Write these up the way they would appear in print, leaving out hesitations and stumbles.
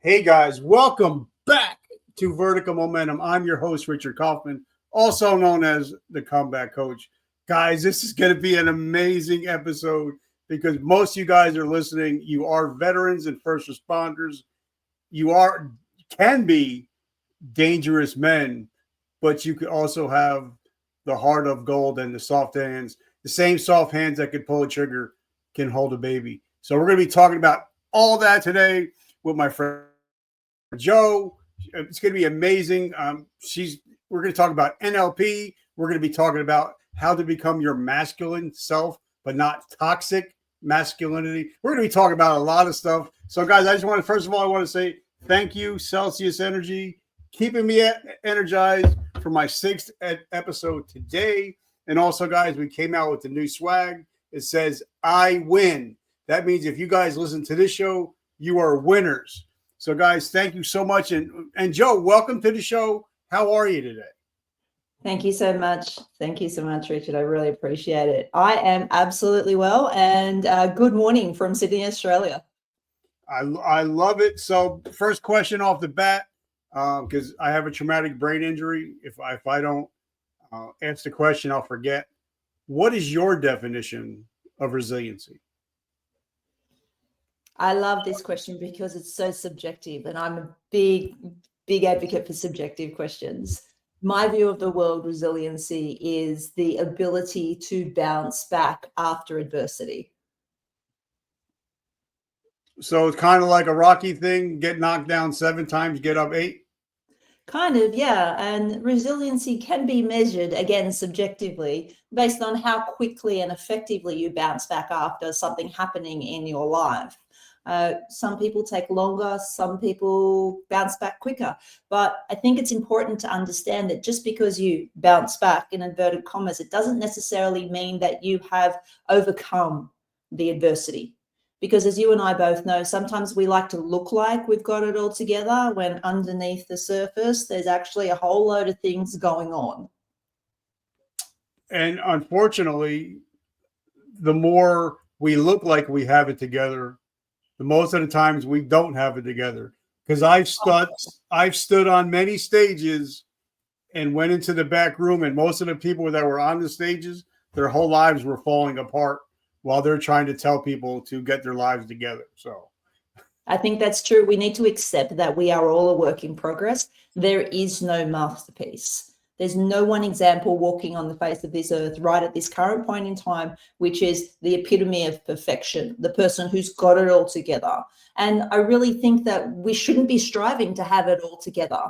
Hey guys, welcome back to Vertical Momentum. I'm your host, Richard Kaufman, also known as the Comeback Coach. Guys, this is going to be an amazing episode because most of you guys are listening. You are veterans and first responders. Can be dangerous men, but you could also have the heart of gold and the soft hands. The same soft hands that could pull a trigger can hold a baby. So we're going to be talking about all that today with my friend Joe. It's going to be amazing. We're going to talk about NLP. We're going to be talking about how to become your masculine self, but not toxic masculinity. We're going to be talking about a lot of stuff. So, guys, first of all, I want to say thank you, Celsius Energy, keeping me energized for my sixth episode today. And also, guys, we came out with the new swag. It says, I win. That means if you guys listen to this show, you are winners. So, guys, thank you so much. And Joe, welcome to the show. How are you today? Thank you so much. Thank you so much, Richard. I really appreciate it. I am absolutely well. And good morning from Sydney, Australia. I love it. So, first question off the bat, because I have a traumatic brain injury. If I don't answer the question, I'll forget. What is your definition of resiliency? I love this question because it's so subjective, and I'm a big advocate for subjective questions. My view of the world resiliency is the ability to bounce back after adversity. So it's kind of like a Rocky thing, get knocked down 7 times, get up 8? Kind of, yeah. And resiliency can be measured, again, subjectively, based on how quickly and effectively you bounce back after something happening in your life. Some people take longer, some people bounce back quicker. But I think it's important to understand that just because you bounce back, in inverted commas, it doesn't necessarily mean that you have overcome the adversity. Because as you and I both know, sometimes we like to look like we've got it all together when underneath the surface, there's actually a whole load of things going on. And unfortunately, the more we look like we have it together, the most of the times we don't have it together. Because I've stood on many stages and went into the back room, and most of the people that were on the stages, their whole lives were falling apart while they're trying to tell people to get their lives together. So I think that's true. We need to accept that we are all a work in progress. There is no masterpiece. There's no one example walking on the face of this earth right at this current point in time, which is the epitome of perfection, the person who's got it all together. And I really think that we shouldn't be striving to have it all together.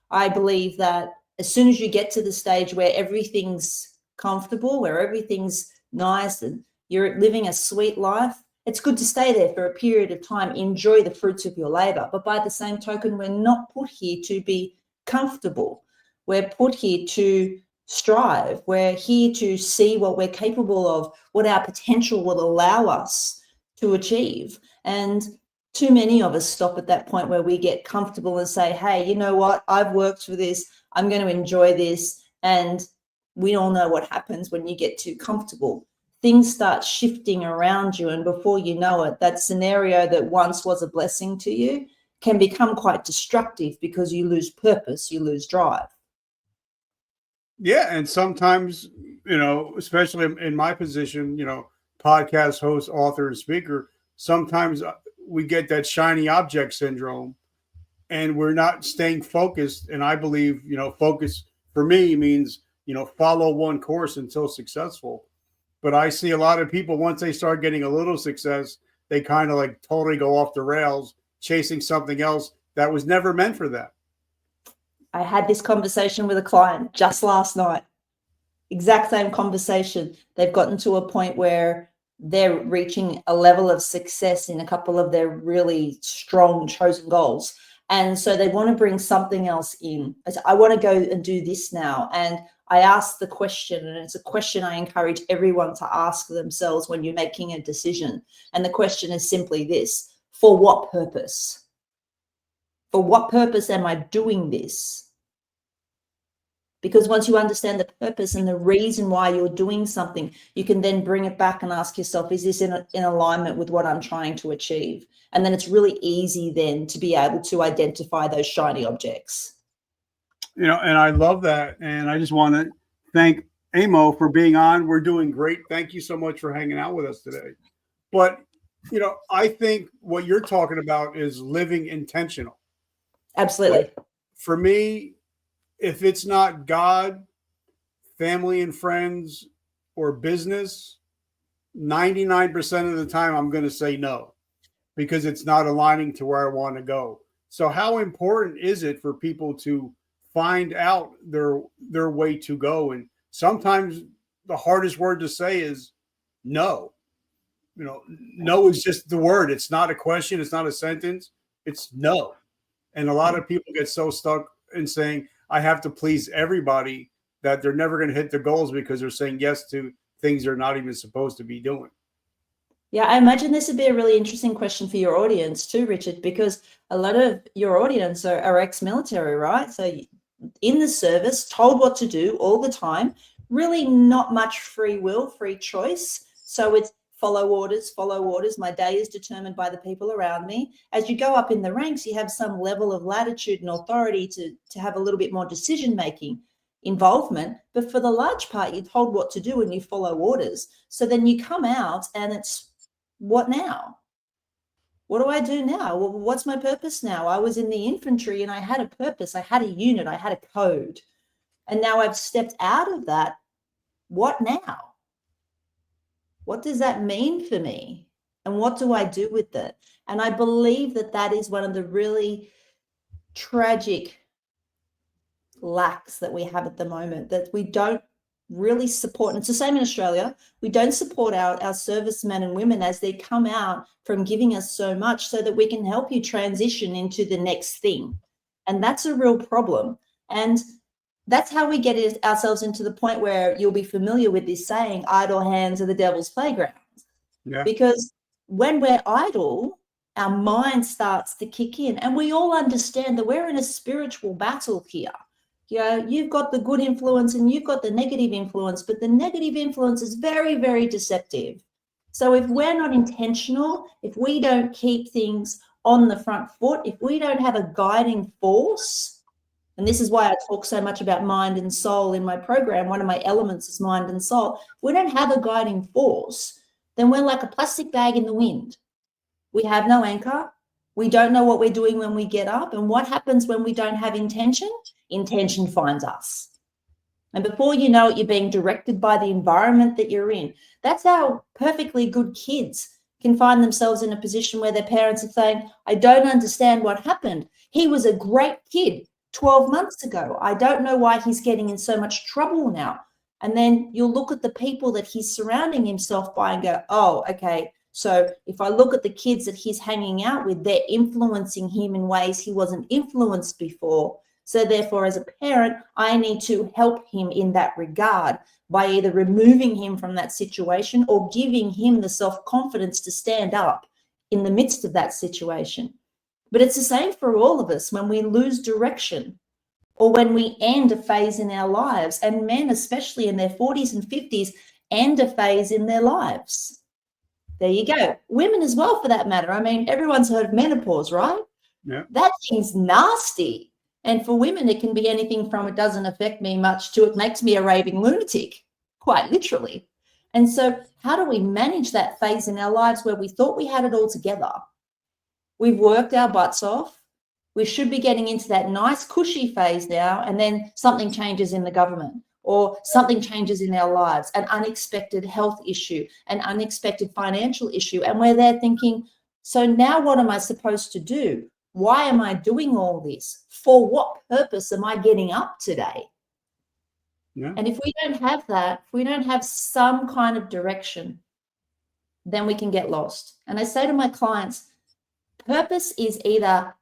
I believe that as soon as you get to the stage where everything's comfortable, where everything's nice and you're living a sweet life, it's good to stay there for a period of time, enjoy the fruits of your labor. But by the same token, we're not put here to be comfortable. We're put here to strive. We're here to see what we're capable of, what our potential will allow us to achieve. And too many of us stop at that point where we get comfortable and say, hey, you know what? I've worked for this. I'm going to enjoy this. And we all know what happens when you get too comfortable. Things start shifting around you. And before you know it, that scenario that once was a blessing to you can become quite destructive because you lose purpose, you lose drive. yeah, and sometimes, especially in my position, podcast host, author, and speaker, sometimes we get that shiny object syndrome and we're not staying focused. And I believe, focus for me means, follow one course until successful. But I see a lot of people, once they start getting a little success, they kind of like totally go off the rails, chasing something else that was never meant for them. I had this conversation with a client just last night. Exact same conversation. They've gotten to a point where they're reaching a level of success in a couple of their really strong chosen goals. And so they want to bring something else in. I want to go and do this now. And I asked the question, and it's a question I encourage everyone to ask themselves when you're making a decision. And the question is simply this: for what purpose? For what purpose am I doing this? Because once you understand the purpose and the reason why you're doing something, you can then bring it back and ask yourself, is this in alignment with what I'm trying to achieve? And then it's really easy then to be able to identify those shiny objects. You know, and I love that. And I just want to thank Amo for being on. We're doing great. Thank you so much for hanging out with us today. But, you know, I think what you're talking about is living intentional. Absolutely. Like, for me, if it's not God, family and friends, or business, 99% of the time I'm going to say no because it's not aligning to where I want to go. So how important is it for people to find out their way to go? And sometimes the hardest word to say is no. You know, no is just the word. It's not a question. It's not a sentence. It's no. And a lot of people get so stuck in saying, I have to please everybody, that they're never going to hit their goals because they're saying yes to things they're not even supposed to be doing. Yeah, I imagine this would be a really interesting question for your audience too, Richard, because a lot of your audience are ex-military, right? So in the service, told what to do all the time, really not much free will, free choice. So it's follow orders. My day is determined by the people around me. As you go up in the ranks, you have some level of latitude and authority to have a little bit more decision-making involvement. But for the large part, you're told what to do and you follow orders. So then you come out and it's, what now? What do I do now? Well, what's my purpose now? I was in the infantry and I had a purpose. I had a unit. I had a code. And now I've stepped out of that. What now? What does that mean for me? And what do I do with it? And I believe that that is one of the really tragic lacks that we have at the moment, that we don't really support. And it's the same in Australia. We don't support our servicemen and women as they come out from giving us so much so that we can help you transition into the next thing. And that's a real problem. And that's how we get ourselves into the point where you'll be familiar with this saying, idle hands are the devil's playground. Yeah. Because when we're idle, our mind starts to kick in. And we all understand that we're in a spiritual battle here. You know, you've got the good influence and you've got the negative influence, but the negative influence is very, very deceptive. So if we're not intentional, if we don't keep things on the front foot, if we don't have a guiding force, and this is why I talk so much about mind and soul in my program. One of my elements is mind and soul. If we don't have a guiding force, then we're like a plastic bag in the wind. We have no anchor. We don't know what we're doing when we get up. And what happens when we don't have intention? Intention finds us. And before you know it, you're being directed by the environment that you're in. That's how perfectly good kids can find themselves in a position where their parents are saying, I don't understand what happened. He was a great kid 12 months ago. I don't know why he's getting in so much trouble now. And then you'll look at the people that he's surrounding himself by and go, oh, okay. So if I look at the kids that he's hanging out with, they're influencing him in ways he wasn't influenced before. So therefore, as a parent, I need to help him in that regard by either removing him from that situation or giving him the self-confidence to stand up in the midst of that situation. But it's the same for all of us when we lose direction or when we end a phase in our lives, and men, especially in their 40s and 50s, end a phase in their lives. There you go. Women as well, for that matter. I mean, everyone's heard of menopause, right? Yeah. That thing's nasty. And for women, it can be anything from it doesn't affect me much to it makes me a raving lunatic, quite literally. And so how do we manage that phase in our lives where we thought we had it all together? We've worked our butts off. We should be getting into that nice cushy phase now, and then something changes in the government or something changes in our lives, an unexpected health issue, an unexpected financial issue. And we're there thinking, so now what am I supposed to do? Why am I doing all this? For what purpose am I getting up today? Yeah. And if we don't have that, if we don't have some kind of direction, then we can get lost. And I say to my clients, purpose is either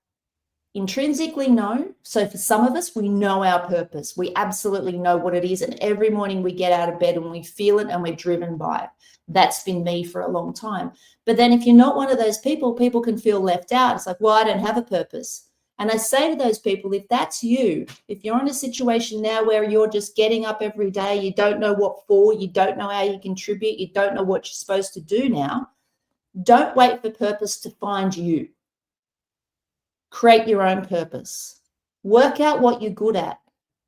intrinsically known. So for some of us, we know our purpose. We absolutely know what it is. And every morning we get out of bed and we feel it and we're driven by it. That's been me for a long time. But then if you're not one of those people, people can feel left out. It's like, well, I don't have a purpose. And I say to those people, if that's you, if you're in a situation now where you're just getting up every day, you don't know what for, you don't know how you contribute, you don't know what you're supposed to do now, don't wait for purpose to find you. Create your own purpose. Work out what you're good at.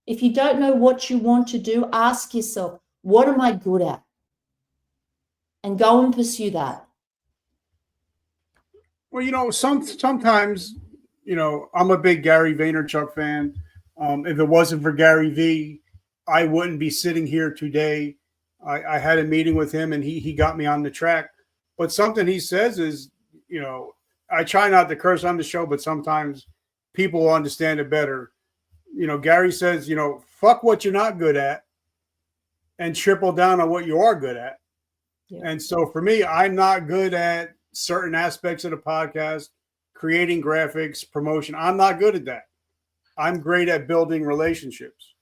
If you don't know what you want to do, ask yourself, what am I good at? And go and pursue that. Well, sometimes, I'm a big Gary Vaynerchuk fan. If it wasn't for Gary V, I wouldn't be sitting here today. I had a meeting with him, and he got me on the track. But something he says is, I try not to curse on the show, but sometimes people will understand it better. Gary says, fuck what you're not good at and triple down on what you are good at. Yeah. And so for me, I'm not good at certain aspects of the podcast, creating graphics, promotion. I'm not good at that. I'm great at building relationships.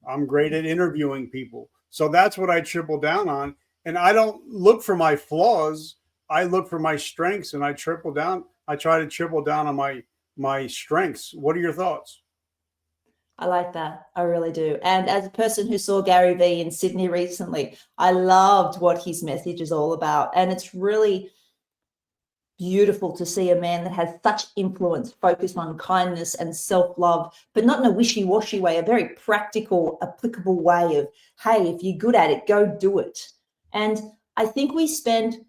I'm great at interviewing people. So that's what I triple down on. And I don't look for my flaws. I look for my strengths, and I try to triple down on my strengths. What are your thoughts? I like that. I really do. And as a person who saw Gary Vee in Sydney recently, I loved what his message is all about. And it's really beautiful to see a man that has such influence focused on kindness and self-love, but not in a wishy-washy way, a very practical, applicable way of, hey, if you're good at it, go do it. And I think we spend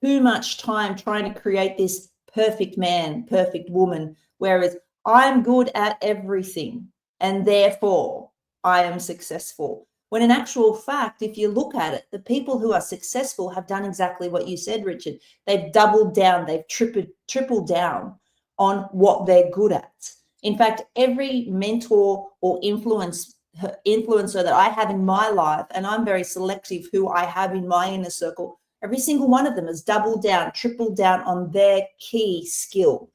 too much time trying to create this perfect man, perfect woman, whereas I'm good at everything and therefore I am successful. When in actual fact, if you look at it, the people who are successful have done exactly what you said, Richard. They've doubled down, they've tripled down on what they're good at. In fact, every mentor or influencer that I have in my life, and I'm very selective who I have in my inner circle, every single one of them has doubled down, tripled down on their key skill.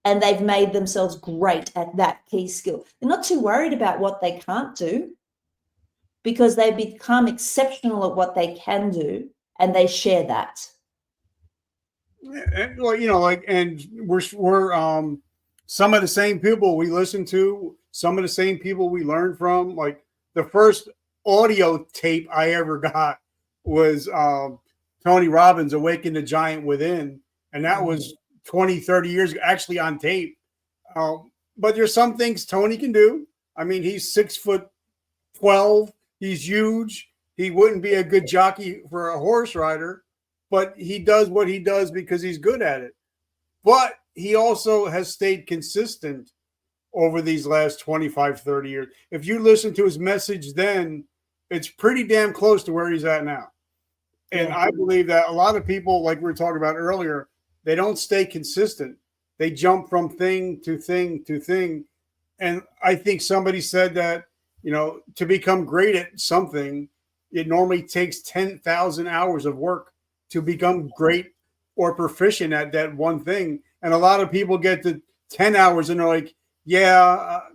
And they've made themselves great at that key skill. They're not too worried about what they can't do, because they've become exceptional at what they can do, and they share that. And, and we're some of the same people we listen to, some of the same people we learn from. Like the first audio tape I ever got was Tony Robbins' Awaken the Giant Within, and that was 20, 30 years ago, actually on tape. But there's some things Tony can do. I mean, he's 6'12". He's huge. He wouldn't be a good jockey for a horse rider, but he does what he does because he's good at it. But he also has stayed consistent over these last 25, 30 years. If you listen to his message then, it's pretty damn close to where he's at now. And I believe that a lot of people, like we were talking about earlier, they don't stay consistent. They jump from thing to thing to thing. And I think somebody said that, to become great at something, it normally takes 10,000 hours of work to become great or proficient at that one thing. And a lot of people get to 10 hours and they're like,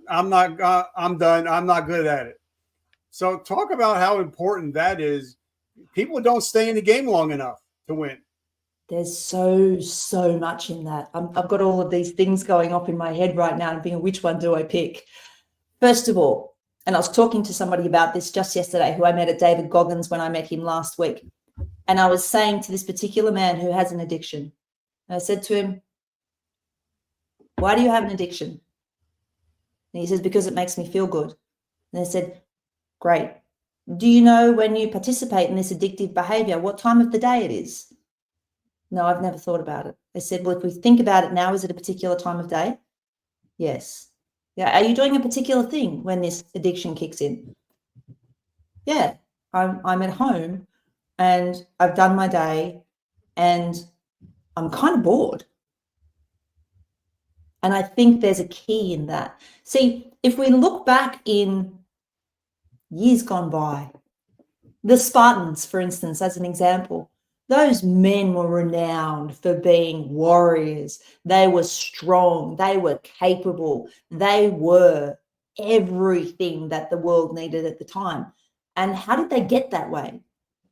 I'm done. I'm not good at it. So talk about how important that is. People don't stay in the game long enough to win. There's so much in that. I've got all of these things going up in my head right now and thinking, which one do I pick? First of all, and I was talking to somebody about this just yesterday who I met at David Goggins when I met him last week. And I was saying to this particular man who has an addiction, and I said to him, why do you have an addiction? And he says, because it makes me feel good. And I said, great. Do you know when you participate in this addictive behavior, what time of the day it is? No, I've never thought about it. I said, well, if we think about it now, is it a particular time of day? Yes. Yeah. Are you doing a particular thing when this addiction kicks in? Yeah. I'm at home and I've done my day and I'm kind of bored. And I think there's a key in that. See, if we look back in years gone by, the Spartans, for instance, as an example, those men were renowned for being warriors. They were strong. They were capable. They were everything that the world needed at the time. And how did they get that way?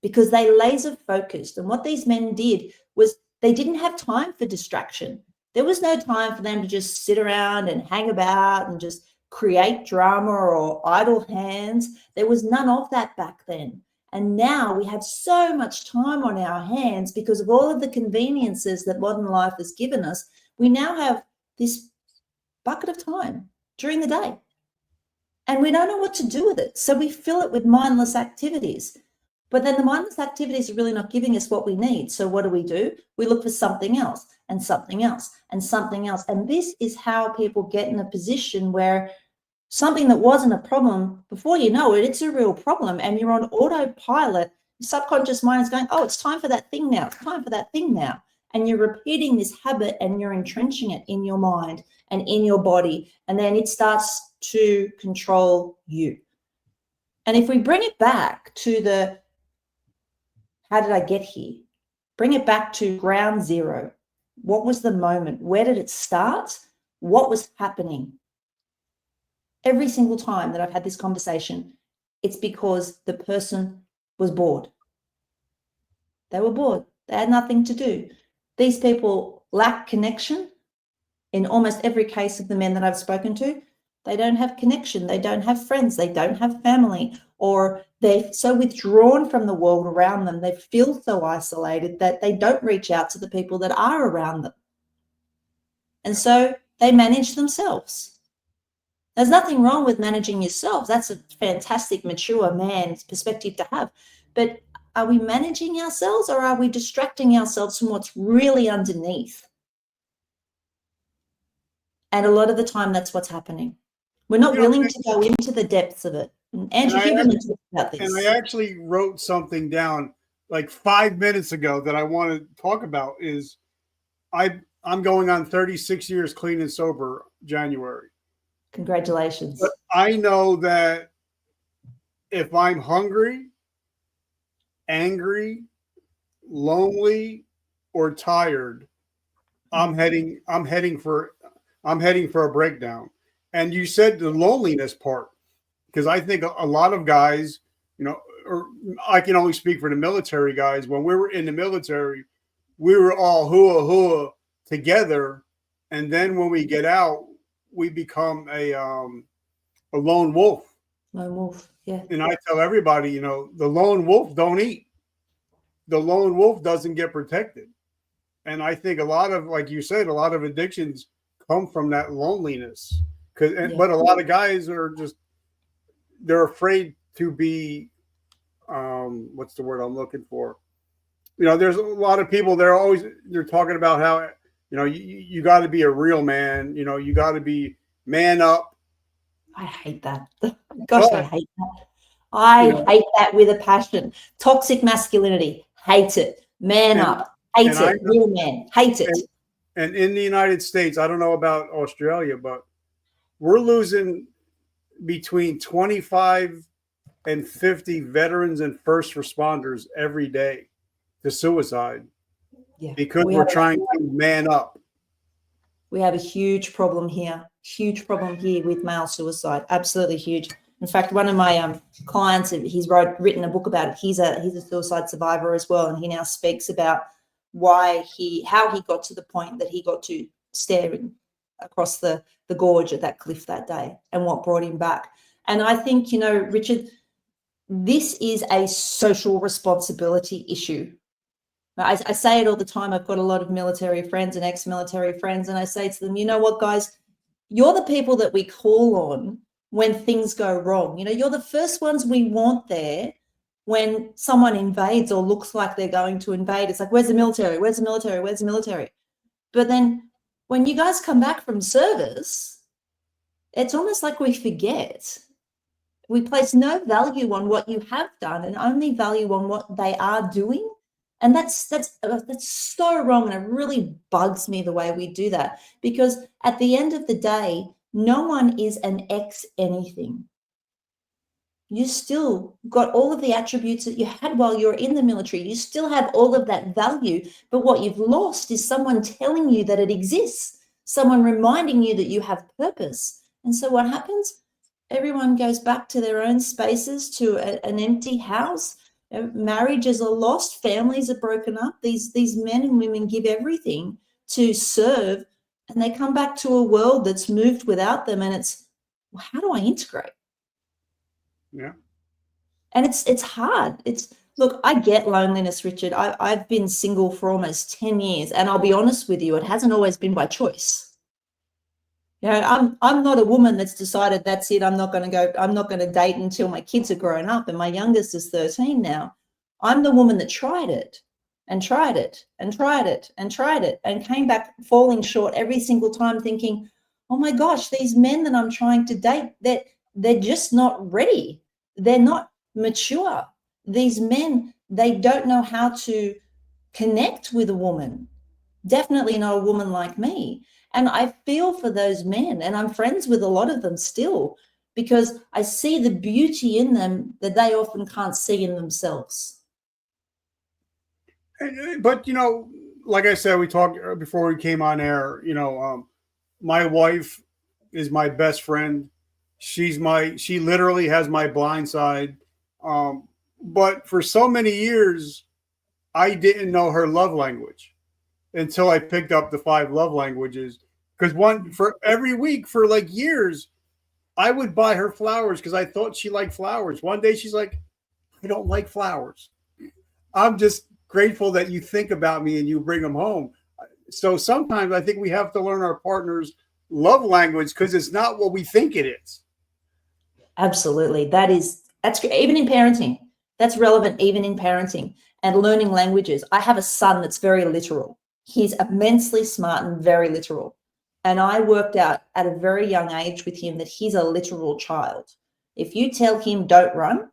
Because they laser focused. And what these men did was they didn't have time for distraction. There was no time for them to just sit around and hang about and just create drama or idle hands. There was none of that back then. And now we have so much time on our hands because of all of the conveniences that modern life has given us. We now have this bucket of time during the day, and we don't know what to do with it. So we fill it with mindless activities. But then the mindless activities are really not giving us what we need. So what do? We look for something else and something else and something else. And this is how people get in a position where something that wasn't a problem, before you know it, it's a real problem. And you're on autopilot. Your subconscious mind is going, oh, it's time for that thing now. It's time for that thing now. And you're repeating this habit and you're entrenching it in your mind and in your body. And then it starts to control you. And if we bring it back to the, how did I get here? Bring it back to ground zero. What was the moment? Where did it start? What was happening? Every single time that I've had this conversation, it's because the person was bored. They were bored. They had nothing to do. These people lack connection. In almost every case of the men that I've spoken to, they don't have connection. They don't have friends. They don't have family, or they're so withdrawn from the world around them. They feel so isolated that they don't reach out to the people that are around them. And so they manage themselves. There's nothing wrong with managing yourself. That's a fantastic, mature man's perspective to have. But are we managing ourselves, or are we distracting ourselves from what's really underneath? And a lot of the time, that's what's happening. We're not willing to go into the depths of it. And Andrew Huberman talks about this. And I actually wrote something down like 5 minutes ago that I want to talk about. Is I'm going on 36 years clean and sober January. Congratulations. But I know that if I'm hungry, angry, lonely, or tired, I'm heading for a breakdown. And you said the loneliness part, because I think a lot of guys, or I can only speak for the military guys. When we were in the military, we were all hua together, and then when we get out, we become a lone wolf. Lone wolf, yeah. And I tell everybody, the lone wolf don't eat. The lone wolf doesn't get protected. And I think a lot of, like you said, a lot of addictions come from that loneliness. But a lot of guys are they're afraid to be, what's the word I'm looking for? There's a lot of people, they're talking about how, you got to be a real man. You got to be man up. I hate that. Gosh, I hate that. I hate that with a passion. Toxic masculinity, hate it. Man up, hate it. Real man, hate it. And in the United States, I don't know about Australia, but we're losing between 25 and 50 veterans and first responders every day to suicide because we're trying to man up. We have a huge problem here with male suicide. Absolutely huge. In fact, one of my clients, he's written a book about it. He's a suicide survivor as well, and he now speaks about how he got to the point that he got to staring across the gorge at that cliff that day and what brought him back. And I think, Richard, this is a social responsibility issue. I say it all the time. I've got a lot of military friends and ex-military friends, and I say to them, you know what, guys, you're the people that we call on when things go wrong. You're the first ones we want there when someone invades or looks like they're going to invade. It's like, where's the military? Where's the military? Where's the military? But then when you guys come back from service, it's almost like we forget. We place no value on what you have done and only value on what they are doing. And that's so wrong. And it really bugs me the way we do that, because at the end of the day, no one is an ex anything. You still got all of the attributes that you had while you were in the military. You still have all of that value. But what you've lost is someone telling you that it exists, someone reminding you that you have purpose. And so what happens? Everyone goes back to their own spaces, to an empty house. Marriages are lost. Families are broken up. These men and women give everything to serve and they come back to a world that's moved without them, and it's, well, how do I integrate? Yeah. And it's hard. Look, I get loneliness, Richard. I've been single for almost 10 years, and I'll be honest with you, it hasn't always been by choice. You know, I'm not a woman that's decided that's it. I'm not going to date until my kids are grown up, and my youngest is 13 now. I'm the woman that tried it and tried it and tried it and tried it and came back falling short every single time, thinking, oh my gosh, these men that I'm trying to date, they're just not ready. They're not mature. These men, they don't know how to connect with a woman. Definitely not a woman like me. And I feel for those men, and I'm friends with a lot of them still, because I see the beauty in them that they often can't see in themselves. But like I said, we talked before we came on air. My wife is my best friend. She literally has my blind side. But for so many years, I didn't know her love language until I picked up the 5 love languages. Because one for every week for like years, I would buy her flowers because I thought she liked flowers. One day she's like, I don't like flowers. I'm just grateful that you think about me and you bring them home. So sometimes I think we have to learn our partner's love language because it's not what we think it is. Absolutely. That's even in parenting. That's relevant even in parenting and learning languages. I have a son that's very literal. He's immensely smart and very literal. And I worked out at a very young age with him that he's a literal child. If you tell him don't run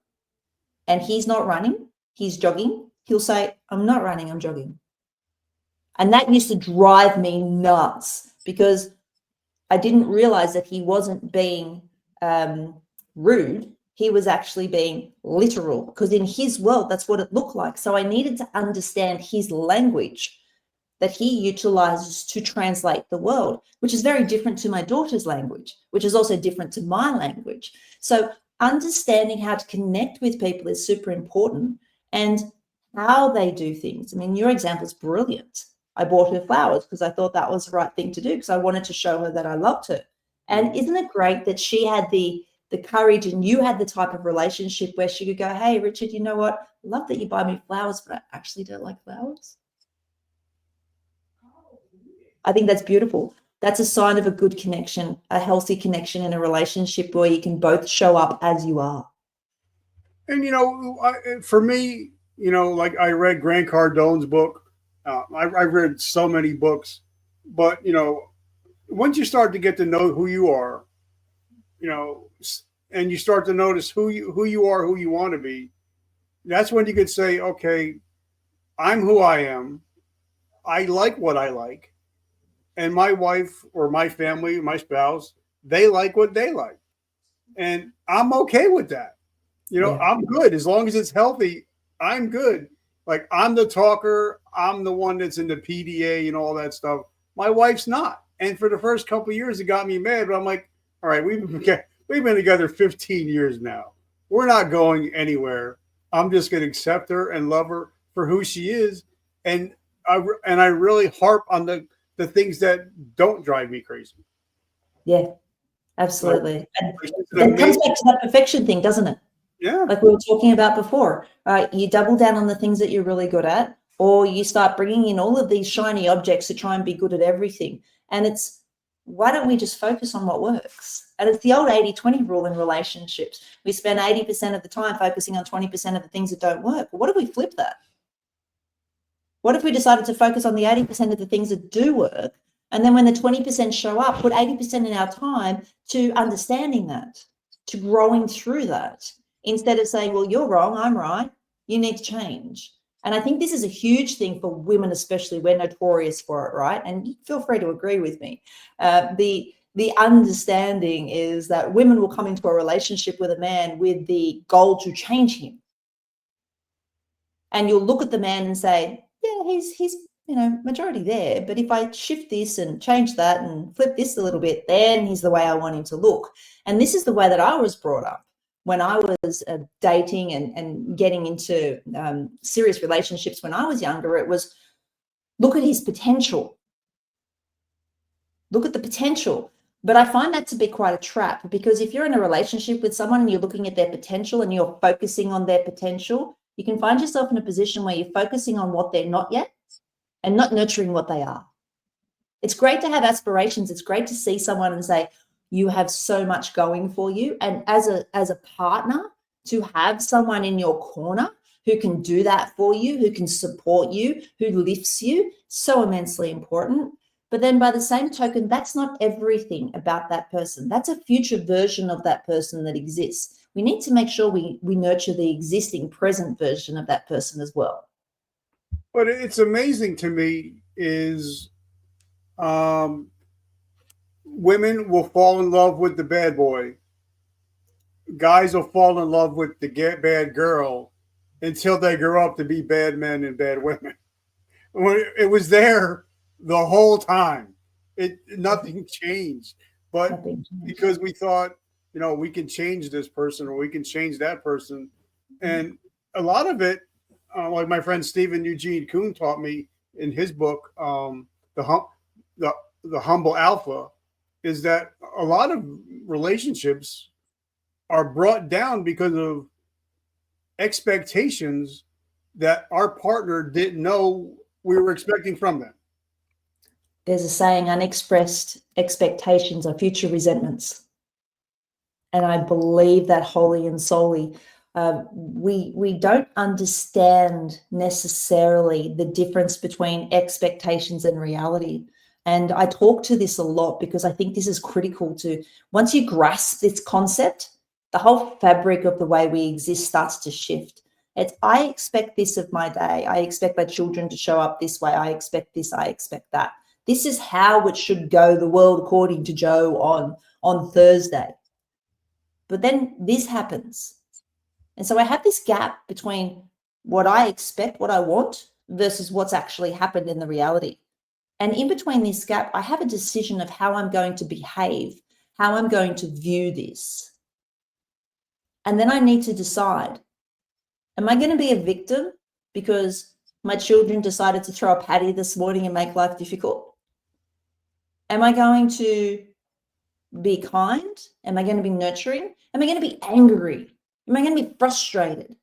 and he's not running, he's jogging, he'll say, I'm not running, I'm jogging. And that used to drive me nuts because I didn't realize that he wasn't being rude. He was actually being literal because in his world, that's what it looked like. So I needed to understand his language that he utilizes to translate the world, which is very different to my daughter's language, which is also different to my language. So understanding how to connect with people is super important, and how they do things. I mean, your example is brilliant. I bought her flowers because I thought that was the right thing to do because I wanted to show her that I loved her. And isn't it great that she had the courage and you had the type of relationship where she could go, hey, Richard, you know what? I love that you buy me flowers, but I actually don't like flowers. I think that's beautiful. That's a sign of a good connection, a healthy connection in a relationship where you can both show up as you are. And for me, like I read Grant Cardone's book. I read so many books, but once you start to get to know who you are, and you start to notice who you are, who you want to be, that's when you could say, okay, I'm who I am. I like what I like. And my wife or my family, my spouse, they like what they like. And I'm okay with that. Yeah. I'm good. As long as it's healthy, I'm good. Like I'm the talker. I'm the one that's in the PDA and all that stuff. My wife's not. And for the first couple of years, it got me mad. But I'm like, all right, we've been together 15 years now. We're not going anywhere. I'm just going to accept her and love her for who she is. And I really harp on the things that don't drive me crazy. Yeah, absolutely. And It it comes back to that perfection thing, doesn't it? Yeah. Like we were talking about before, right? You double down on the things that you're really good at, or you start bringing in all of these shiny objects to try and be good at everything. And why don't we just focus on what works? And it's the old 80-20 rule in relationships. We spend 80% of the time focusing on 20% of the things that don't work. What if we flip that? What if we decided to focus on the 80% of the things that do work? And then when the 20% show up, put 80% in our time to understanding that, to growing through that, instead of saying, well, you're wrong, I'm right, you need to change. And I think this is a huge thing for women, especially. We're notorious for it, right? And feel free to agree with me. The understanding is that women will come into a relationship with a man with the goal to change him. And you'll look at the man and say, yeah, he's majority there. But if I shift this and change that and flip this a little bit, then he's the way I want him to look. And this is the way that I was brought up. When I was dating and getting into serious relationships when I was younger, it was look at his potential. look at the potential. But I find that to be quite a trap, because if you're in a relationship with someone and you're looking at their potential and you're focusing on their potential, you can find yourself in a position where you're focusing on what they're not yet and not nurturing what they are. It's great to have aspirations. It's great to see someone and say, you have so much going for you. And as a partner, to have someone in your corner who can do that for you, who can support you, who lifts you, so immensely important. But then by the same token, that's not everything about that person. That's a future version of that person that exists. We need to make sure we nurture the existing present version of that person as well. But it's amazing to me is women will fall in love with the bad boy. Guys will fall in love with the bad girl until they grow up to be bad men and bad women. It was there the whole time. Nothing changed. But because we thought, we can change this person or we can change that person. And a lot of it, like my friend Stephen Eugene Kuhn taught me in his book, the Humble Alpha, is that a lot of relationships are brought down because of expectations that our partner didn't know we were expecting from them. There's a saying, unexpressed expectations are future resentments. And I believe that wholly and solely. We don't understand necessarily the difference between expectations and reality. And I talk to this a lot because I think this is critical to, once you grasp this concept, the whole fabric of the way we exist starts to shift. It's, I expect this of my day. I expect my children to show up this way. I expect this. I expect that. This is how it should go, the world according to Joe on Thursday. But then this happens. And so I have this gap between what I expect, what I want, versus what's actually happened in the reality. And in between this gap, I have a decision of how I'm going to behave, how I'm going to view this. And then I need to decide, am I going to be a victim because my children decided to throw a patty this morning and make life difficult? Am I going to be kind? Am I going to be nurturing? Am I going to be angry? Am I going to be frustrated?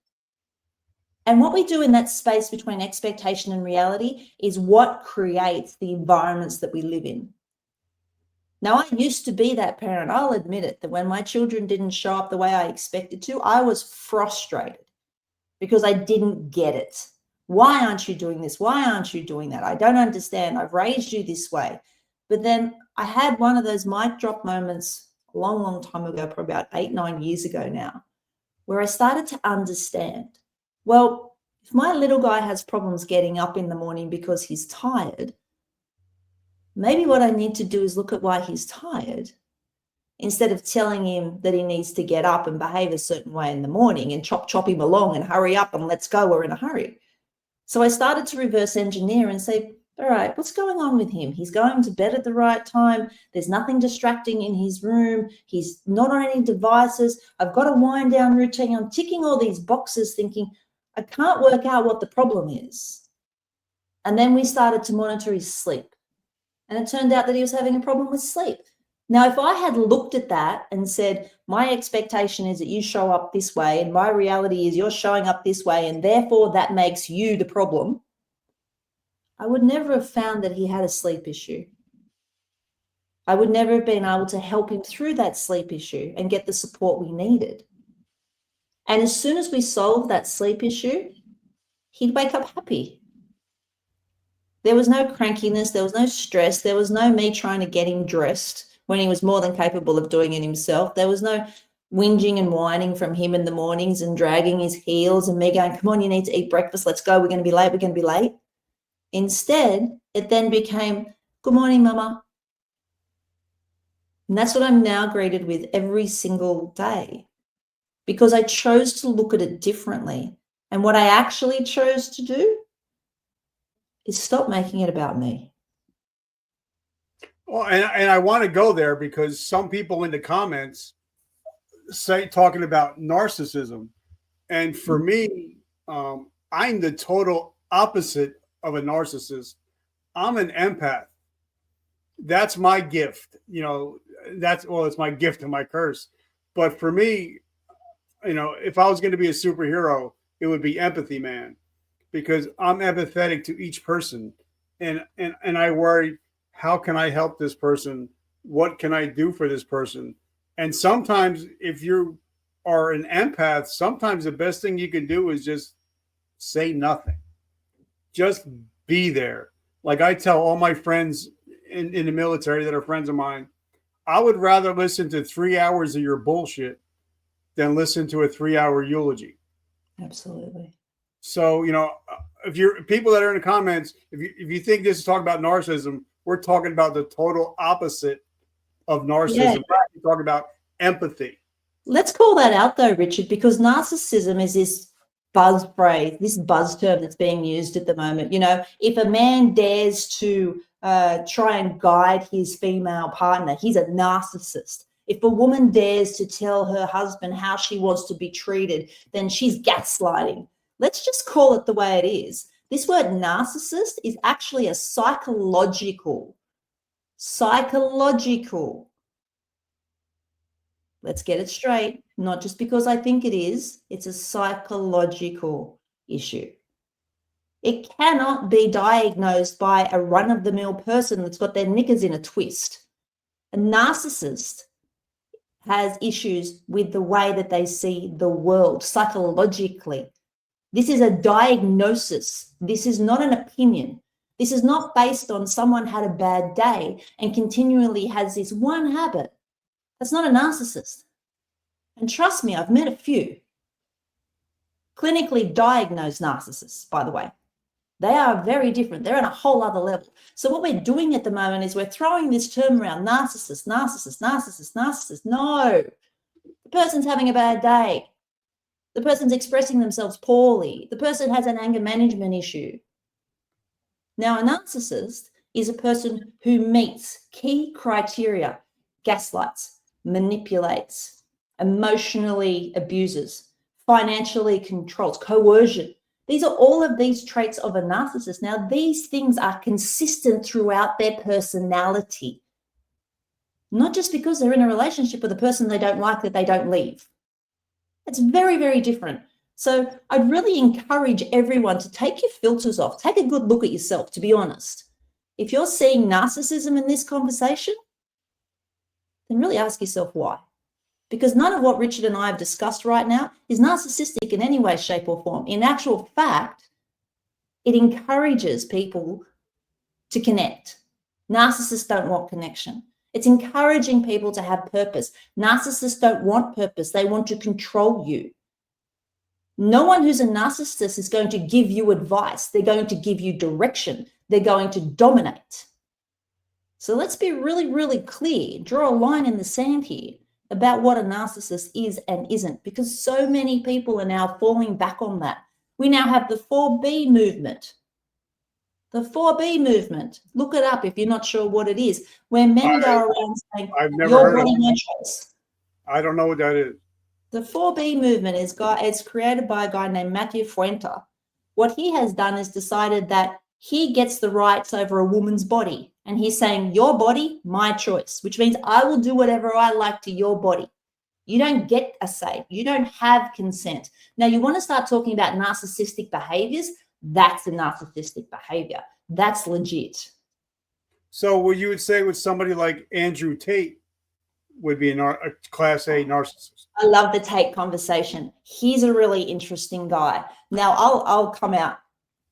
And what we do in that space between expectation and reality is what creates the environments that we live in. Now, I used to be that parent. I'll admit it, that when my children didn't show up the way I expected to, I was frustrated because I didn't get it. Why aren't you doing this? Why aren't you doing that? I don't understand. I've raised you this way. But then I had one of those mic drop moments a long, long time ago, probably about 8-9 years ago now, where I started to understand, well, if my little guy has problems getting up in the morning because he's tired, maybe what I need to do is look at why he's tired instead of telling him that he needs to get up and behave a certain way in the morning and chop him along and hurry up and let's go, we're in a hurry. So I started to reverse engineer and say, all right, what's going on with him? He's going to bed at the right time. There's nothing distracting in his room. He's not on any devices. I've got a wind down routine. I'm ticking all these boxes thinking, I can't work out what the problem is. And then we started to monitor his sleep. And it turned out that he was having a problem with sleep. Now, if I had looked at that and said, my expectation is that you show up this way and my reality is you're showing up this way and therefore that makes you the problem, I would never have found that he had a sleep issue. I would never have been able to help him through that sleep issue and get the support we needed. And as soon as we solved that sleep issue, he'd wake up happy. There was no crankiness, there was no stress, there was no me trying to get him dressed when he was more than capable of doing it himself. There was no whinging and whining from him in the mornings and dragging his heels and me going, come on, you need to eat breakfast, let's go, we're going to be late, we're going to be late. Instead, it then became, good morning, mama. And that's what I'm now greeted with every single day because I chose to look at it differently. And what I actually chose to do is stop making it about me. Well, and I want to go there because some people in the comments say talking about narcissism. And for me, I'm the total opposite of a narcissist. I'm an empath. that's my gift. It's my gift and my curse. But for me, if I was going to be a superhero, it would be empathy, man, because I'm empathetic to each person, and I worry, how can I help this person? What can I do for this person? And sometimes, if you are an empath, sometimes the best thing you can do is just say nothing, just be there. Like I tell all my friends in the military that are friends of mine, I would rather listen to 3 hours of your bullshit than listen to a 3 hour eulogy. Absolutely. So, if you're people that are in the comments, if you think this is talking about narcissism, we're talking about the total opposite of narcissism. Yeah. We're talking about empathy. Let's call that out though, Richard, because narcissism is this buzz phrase, this buzz term that's being used at the moment. If a man dares to try and guide his female partner, he's a narcissist. If a woman dares to tell her husband how she wants to be treated, then she's gaslighting. Let's just call it the way it is. This word narcissist is actually a psychological. Let's get it straight. Not just because I think it is, it's a psychological issue. It cannot be diagnosed by a run-of-the-mill person that's got their knickers in a twist. A narcissist has issues with the way that they see the world psychologically. This is a diagnosis. This is not an opinion. This is not based on someone had a bad day and continually has this one habit. That's not a narcissist. And trust me, I've met a few clinically diagnosed narcissists, by the way. They are very different. They're on a whole other level. So what we're doing at the moment is we're throwing this term around, narcissist. No, the person's having a bad day. The person's expressing themselves poorly. The person has an anger management issue. Now, a narcissist is a person who meets key criteria, gaslights, manipulates, emotionally abuses, financially controls, coercion. These are all of these traits of a narcissist. Now, these things are consistent throughout their personality, not just because they're in a relationship with a person they don't like that they don't leave. It's very, very different. So I'd really encourage everyone to take your filters off. Take a good look at yourself, to be honest. If you're seeing narcissism in this conversation, then really ask yourself why. Because none of what Richard and I have discussed right now is narcissistic in any way, shape, or form. In actual fact, it encourages people to connect. Narcissists don't want connection. It's encouraging people to have purpose. Narcissists don't want purpose. They want to control you. No one who's a narcissist is going to give you advice. They're going to give you direction. They're going to dominate. So let's be really, really clear, draw a line in the sand here about what a narcissist is and isn't, because so many people are now falling back on that. We now have the 4B movement. The 4B movement, look it up if you're not sure what it is, where men go around saying, your body, my choice. I don't know what that is. The 4B movement it's created by a guy named Matthew Fuente. What he has done is decided that he gets the rights over a woman's body. And he's saying, your body, my choice, which means I will do whatever I like to your body. You don't get a say. You don't have consent. Now, you want to start talking about narcissistic behaviors? That's a narcissistic behavior. That's legit. So what you would say with somebody like Andrew Tate would be a class A narcissist? I love the Tate conversation. He's a really interesting guy. Now, I'll come out.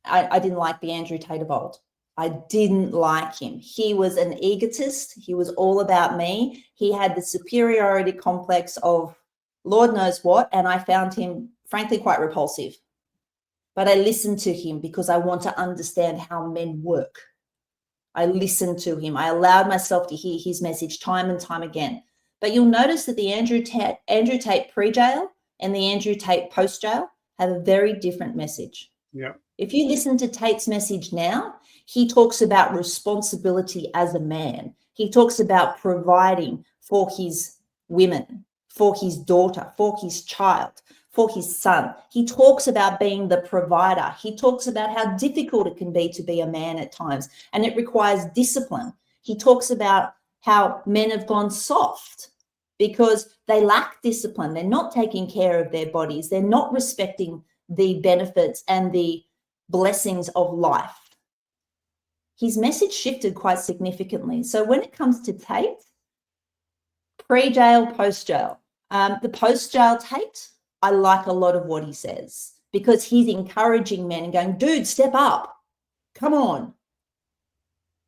I didn't like the Andrew Tate of old. I didn't like him. He was an egotist. He was all about me. He had the superiority complex of Lord knows what, and I found him, frankly, quite repulsive. But I listened to him because I want to understand how men work. I listened to him. I allowed myself to hear his message time and time again. But you'll notice that the Andrew Tate pre-jail and the Andrew Tate post-jail have a very different message. Yeah. If you listen to Tate's message now, he talks about responsibility as a man. He talks about providing for his women, for his daughter, for his child, for his son. He talks about being the provider. He talks about how difficult it can be to be a man at times, and it requires discipline. He talks about how men have gone soft because they lack discipline. They're not taking care of their bodies. They're not respecting the benefits and the blessings of life. His message shifted quite significantly. So when it comes to Tate, pre-jail, post-jail, the post-jail Tate, I like a lot of what he says because he's encouraging men and going, dude, step up. Come on.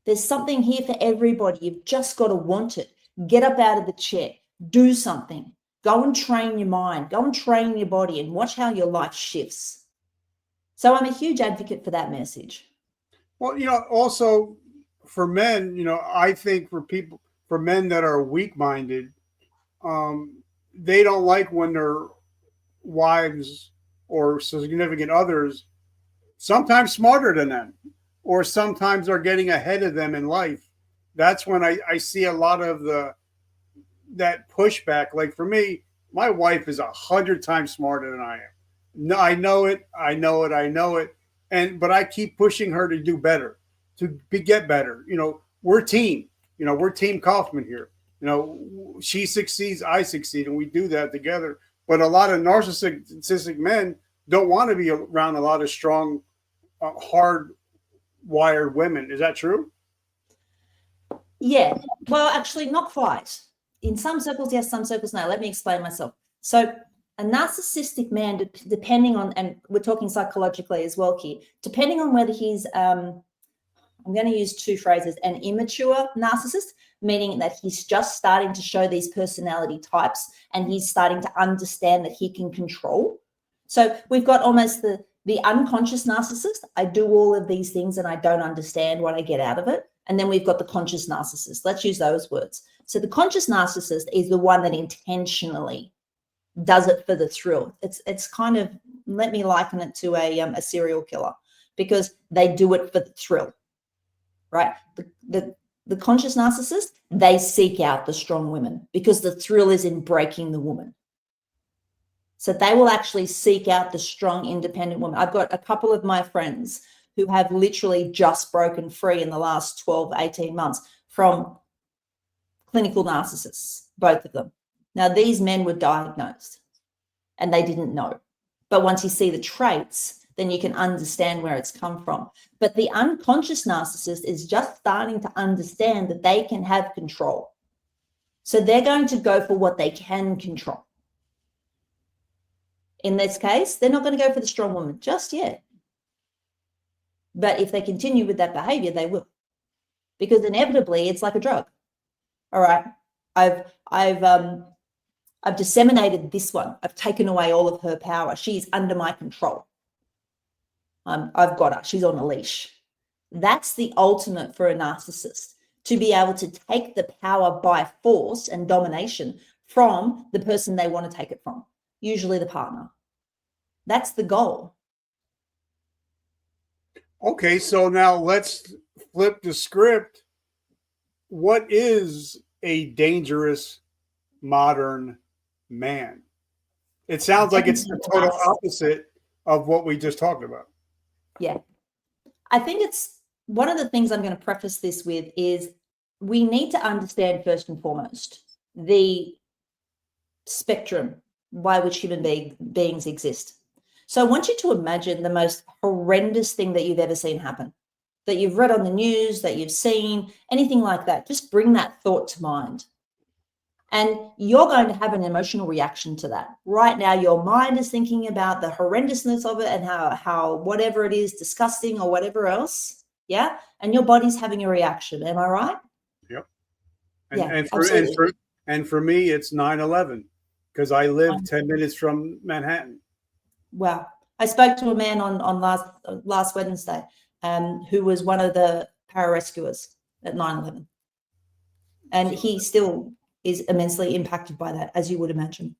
There's something here for everybody. You've just got to want it. Get up out of the chair. Do something. Go and train your mind. Go and train your body and watch how your life shifts. So I'm a huge advocate for that message. Well, also for men, I think for men that are weak-minded, they don't like when their wives or significant others, sometimes smarter than them, or sometimes are getting ahead of them in life. That's when I see a lot of that pushback. Like for me, my wife is 100 times smarter than I am. No, I know it. But I keep pushing her to do better, get better. We're team. We're Team Kaufman here. She succeeds, I succeed, and we do that together. But a lot of narcissistic men don't want to be around a lot of strong, hard-wired women. Is that true? Yeah. Well, actually, not quite. In some circles, yes, some circles, no. Let me explain myself. So a narcissistic man, depending on, and we're talking psychologically as well here, depending on whether he's, I'm going to use two phrases, an immature narcissist, meaning that he's just starting to show these personality types and he's starting to understand that he can control. So we've got almost the unconscious narcissist. I do all of these things and I don't understand what I get out of it. And then we've got the conscious narcissist. Let's use those words. So the conscious narcissist is the one that intentionally does it for the thrill. It's kind of, let me liken it to a serial killer, because they do it for the thrill, right? The conscious narcissist, they seek out the strong women because the thrill is in breaking the woman. So they will actually seek out the strong, independent woman. I've got a couple of my friends who have literally just broken free in the last 12, 18 months from clinical narcissists, both of them. Now, these men were diagnosed and they didn't know. But once you see the traits, then you can understand where it's come from. But the unconscious narcissist is just starting to understand that they can have control. So they're going to go for what they can control. In this case, they're not going to go for the strong woman just yet. But if they continue with that behavior, they will. Because inevitably, it's like a drug. All right, I've disseminated this one. I've taken away all of her power. She's under my control. I've got her. She's on a leash. That's the ultimate for a narcissist, to be able to take the power by force and domination from the person they want to take it from, usually the partner. That's the goal. Okay, so now let's flip the script. What is a dangerous modern man? It sounds like it's the total opposite of what we just talked about. Yeah. I think it's one of the things I'm going to preface this with is we need to understand first and foremost the spectrum by which human beings exist. So I want you to imagine the most horrendous thing that you've ever seen happen, that you've read on the news, that you've seen, anything like that. Just bring that thought to mind. And you're going to have an emotional reaction to that. Right now, your mind is thinking about the horrendousness of it and how whatever it is, disgusting or whatever else. Yeah. And your body's having a reaction. Am I right? Yep. And for me, it's 9/11 because I live 10 minutes from Manhattan. Wow. I spoke to a man on last Wednesday who was one of the pararescuers at 9/11. And he still is immensely impacted by that, as you would imagine.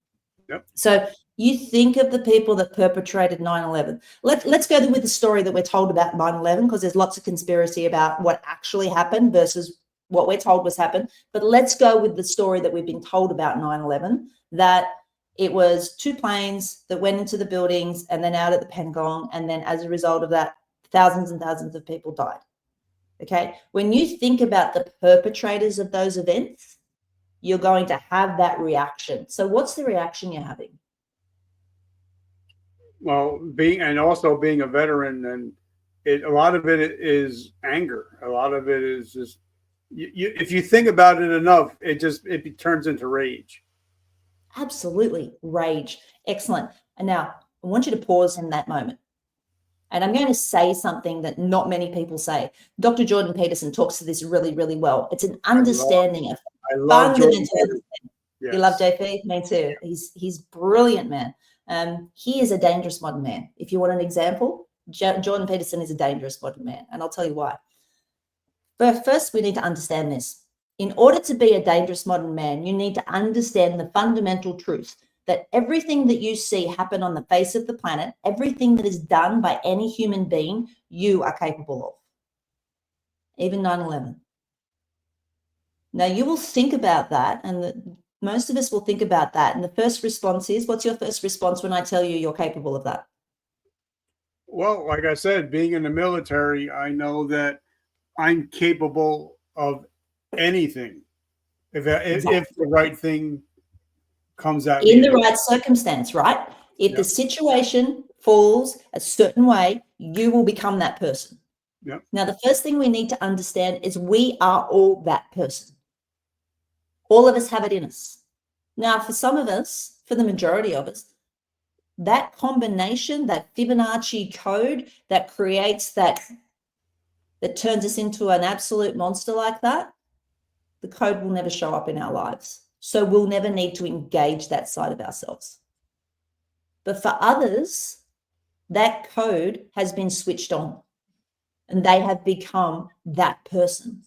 Yep. So you think of the people that perpetrated 9/11. Let's go with the story that we're told about 9/11, because there's lots of conspiracy about what actually happened versus what we're told was happened. But let's go with the story that we've been told about 9/11, that it was two planes that went into the buildings and then out at the Pentagon. And then as a result of that, thousands and thousands of people died. Okay. When you think about the perpetrators of those events, you're going to have that reaction. So what's the reaction you're having? Well, being a veteran, and a lot of it is anger. A lot of it is just if you think about it enough, it turns into rage. Absolutely. Rage. Excellent. And now I want you to pause in that moment. And I'm going to say something that not many people say. Dr. Jordan Peterson talks to this really, really well. It's an understanding of fundamental. Yes. You love JP? Me too. He's brilliant, man. He is a dangerous modern man. If you want an example, Jordan Peterson is a dangerous modern man, and I'll tell you why. But first, we need to understand this. In order to be a dangerous modern man, you need to understand the fundamental truth that everything that you see happen on the face of the planet, everything that is done by any human being, you are capable of. Even 9/11. Now, you will think about that, and most of us will think about that. And the first response is, what's your first response when I tell you you're capable of that? Well, like I said, being in the military, I know that I'm capable of anything if the right thing comes at me. In the right circumstance, right? If the situation falls a certain way, you will become that person. Yep. Now, the first thing we need to understand is we are all that person. All of us have it in us. Now, for some of us, for the majority of us, that combination, that Fibonacci code that creates that turns us into an absolute monster like that, the code will never show up in our lives. So we'll never need to engage that side of ourselves. But for others, that code has been switched on and they have become that person.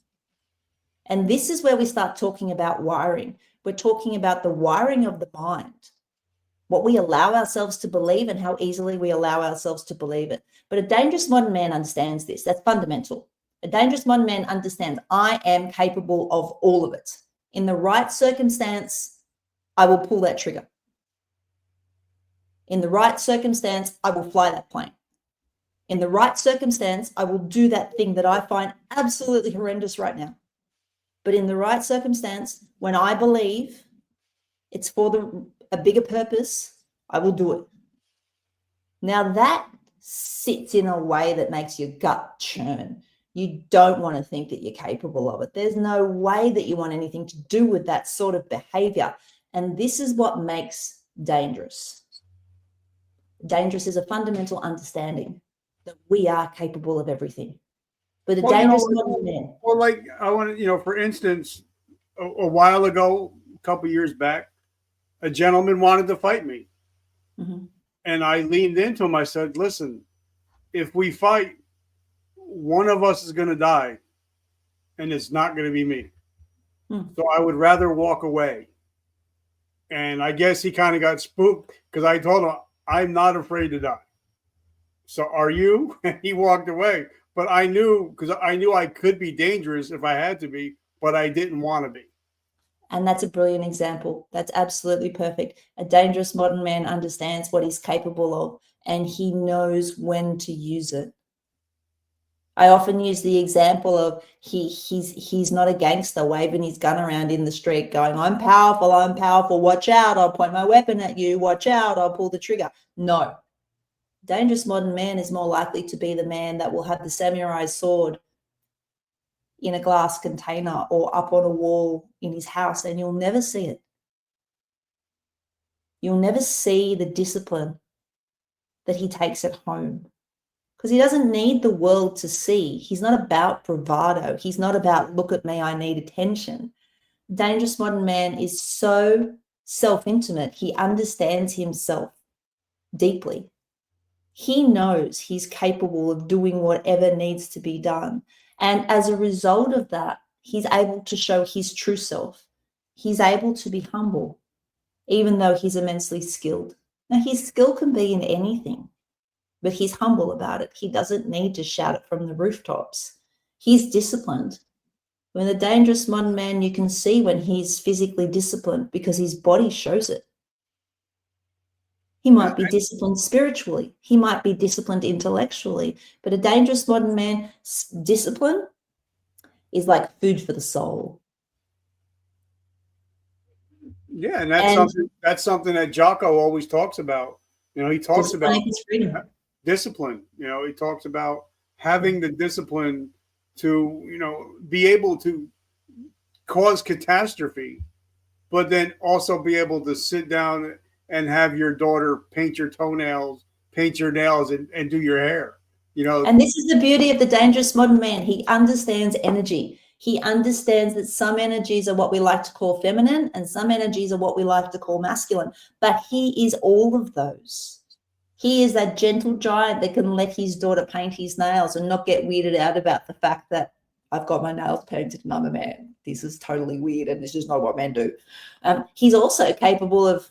And this is where we start talking about wiring. We're talking about the wiring of the mind, what we allow ourselves to believe and how easily we allow ourselves to believe it. But a dangerous modern man understands this. That's fundamental. A dangerous modern man understands I am capable of all of it. In the right circumstance, I will pull that trigger. In the right circumstance, I will fly that plane. In the right circumstance, I will do that thing that I find absolutely horrendous right now. But in the right circumstance, when I believe it's for a bigger purpose, I will do it. Now that sits in a way that makes your gut churn. You don't want to think that you're capable of it. There's no way that you want anything to do with that sort of behavior. And this is what makes dangerous. Dangerous is a fundamental understanding that we are capable of everything. But a dangerous modern man. Well, like I want to, for instance, a while ago, a couple years back, a gentleman wanted to fight me. Mm-hmm. And I leaned into him. I said, listen, if we fight, one of us is going to die, and it's not going to be me. So I would rather walk away. And I guess he kind of got spooked because I told him, I'm not afraid to die. So are you? And he walked away. But I knew, because I knew I could be dangerous if I had to be, but I didn't want to be. And that's a brilliant example. That's absolutely perfect. A dangerous modern man understands what he's capable of, and he knows when to use it. I often use the example of he's not a gangster waving his gun around in the street going, I'm powerful, watch out, I'll point my weapon at you, watch out, I'll pull the trigger. No. Dangerous modern man is more likely to be the man that will have the samurai sword in a glass container or up on a wall in his house, and you'll never see it. You'll never see the discipline that he takes at home because he doesn't need the world to see. He's not about bravado. He's not about, look at me, I need attention. Dangerous modern man is so self-intimate. He understands himself deeply. He knows he's capable of doing whatever needs to be done. And as a result of that, he's able to show his true self. He's able to be humble, even though he's immensely skilled. Now, his skill can be in anything, but he's humble about it. He doesn't need to shout it from the rooftops. He's disciplined. When the dangerous modern man, you can see when he's physically disciplined because his body shows it. He might be disciplined spiritually. He might be disciplined intellectually. But a dangerous modern man, discipline is like food for the soul. Yeah, and that's something that Jocko always talks about. He talks about discipline. He talks about having the discipline to, be able to cause catastrophe, but then also be able to sit down and have your daughter paint your toenails, paint your nails, and do your hair. And this is the beauty of the dangerous modern man. He understands energy. He understands that some energies are what we like to call feminine and some energies are what we like to call masculine. But he is all of those. He is that gentle giant that can let his daughter paint his nails and not get weirded out about the fact that I've got my nails painted and I'm a man. This is totally weird and this is not what men do. He's also capable of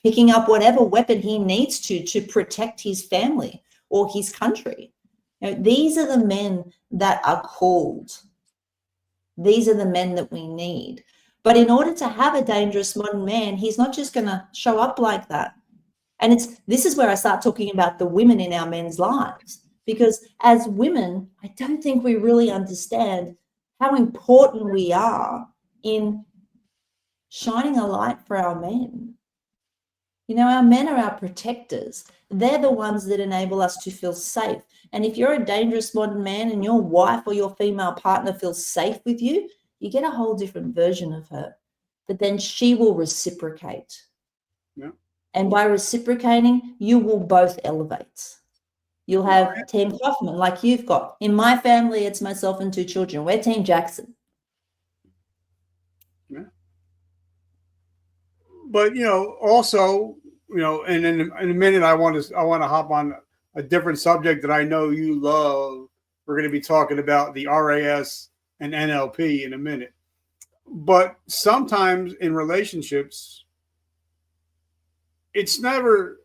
picking up whatever weapon he needs to protect his family or his country. These are the men that are called. These are the men that we need. But in order to have a dangerous modern man, he's not just going to show up like that. And this is where I start talking about the women in our men's lives. Because as women, I don't think we really understand how important we are in shining a light for our men. Our men are our protectors. They're the ones that enable us to feel safe. And if you're a dangerous modern man and your wife or your female partner feels safe with you, you get a whole different version of her. But then she will reciprocate. Yeah. And by reciprocating, you will both elevate. You'll have Team Kaufman like you've got. In my family, it's myself and 2 children. We're Team Jackson. Yeah. But also, and in a minute, I want to hop on a different subject that I know you love. We're going to be talking about the RAS and NLP in a minute. But sometimes in relationships, it's never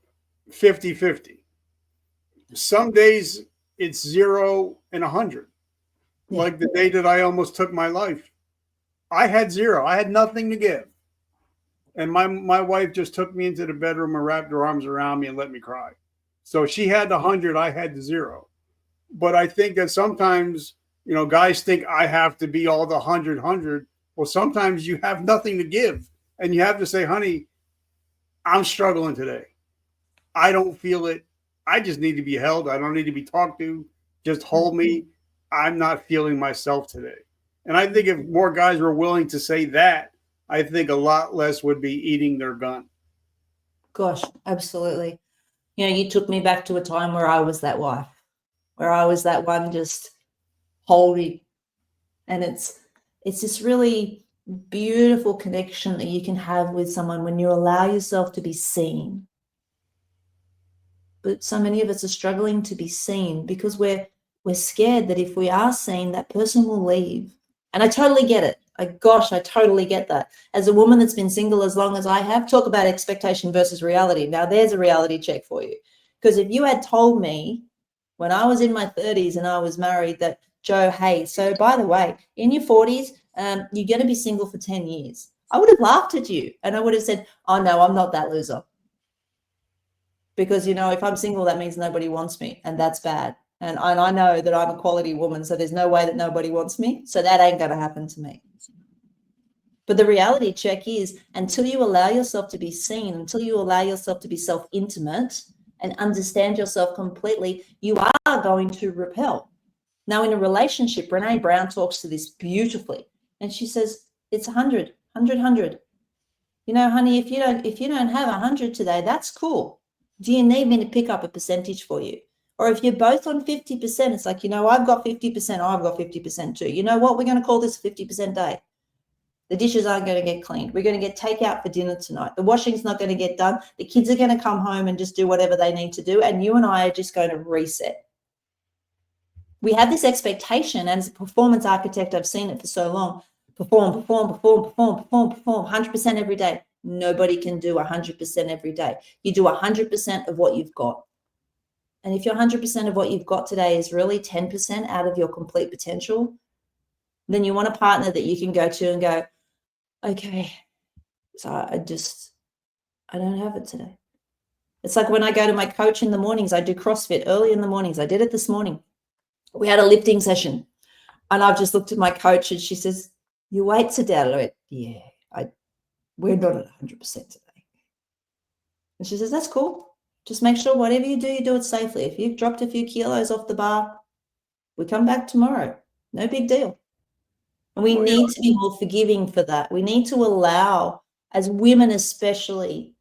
50-50. Some days it's 0 and 100. Yeah. Like the day that I almost took my life. I had 0. I had nothing to give. And my wife just took me into the bedroom and wrapped her arms around me and let me cry. So she had the 100, I had the 0. But I think that sometimes, guys think I have to be all the 100. Well, sometimes you have nothing to give. And you have to say, honey, I'm struggling today. I don't feel it. I just need to be held. I don't need to be talked to. Just hold me. I'm not feeling myself today. And I think if more guys were willing to say that, I think a lot less would be eating their gun. Gosh, absolutely. You took me back to a time where I was that wife, where I was that one just holding. And it's this really beautiful connection that you can have with someone when you allow yourself to be seen. But so many of us are struggling to be seen because we're scared that if we are seen, that person will leave. And I totally get it. I totally get that. As a woman that's been single as long as I have, talk about expectation versus reality. Now, there's a reality check for you. Because if you had told me when I was in my 30s and I was married that, Joe, hey, so by the way, in your 40s, you're going to be single for 10 years. I would have laughed at you and I would have said, oh, no, I'm not that loser. Because, if I'm single, that means nobody wants me and that's bad. And I know that I'm a quality woman, so there's no way that nobody wants me. So that ain't going to happen to me. But the reality check is until you allow yourself to be seen, until you allow yourself to be self-intimate and understand yourself completely, you are going to repel. Now, in a relationship, Brene Brown talks to this beautifully. And she says, it's 100. Honey, if you don't have 100 today, that's cool. Do you need me to pick up a percentage for you? Or if you're both on 50%, it's like, I've got 50%, I've got 50% too. You know what? We're going to call this 50% day. The dishes aren't going to get cleaned. We're going to get takeout for dinner tonight. The washing's not going to get done. The kids are going to come home and just do whatever they need to do. And you and I are just going to reset. We have this expectation, and as a performance architect, I've seen it for so long. Perform, 100% every day. Nobody can do 100% every day. You do 100% of what you've got. And if your 100% of what you've got today is really 10% out of your complete potential, then you want a partner that you can go to and go, okay, so I don't have it today. It's like when I go to my coach in the mornings, I do CrossFit early in the mornings. I did it this morning. We had a lifting session. And I've just looked at my coach and she says, your weights are down. I went, yeah, we're not at 100% today. And she says, that's cool. Just make sure whatever you do it safely. If you've dropped a few kilos off the bar, we come back tomorrow. No big deal. And we need to be more forgiving for that. We need to allow, as women especially,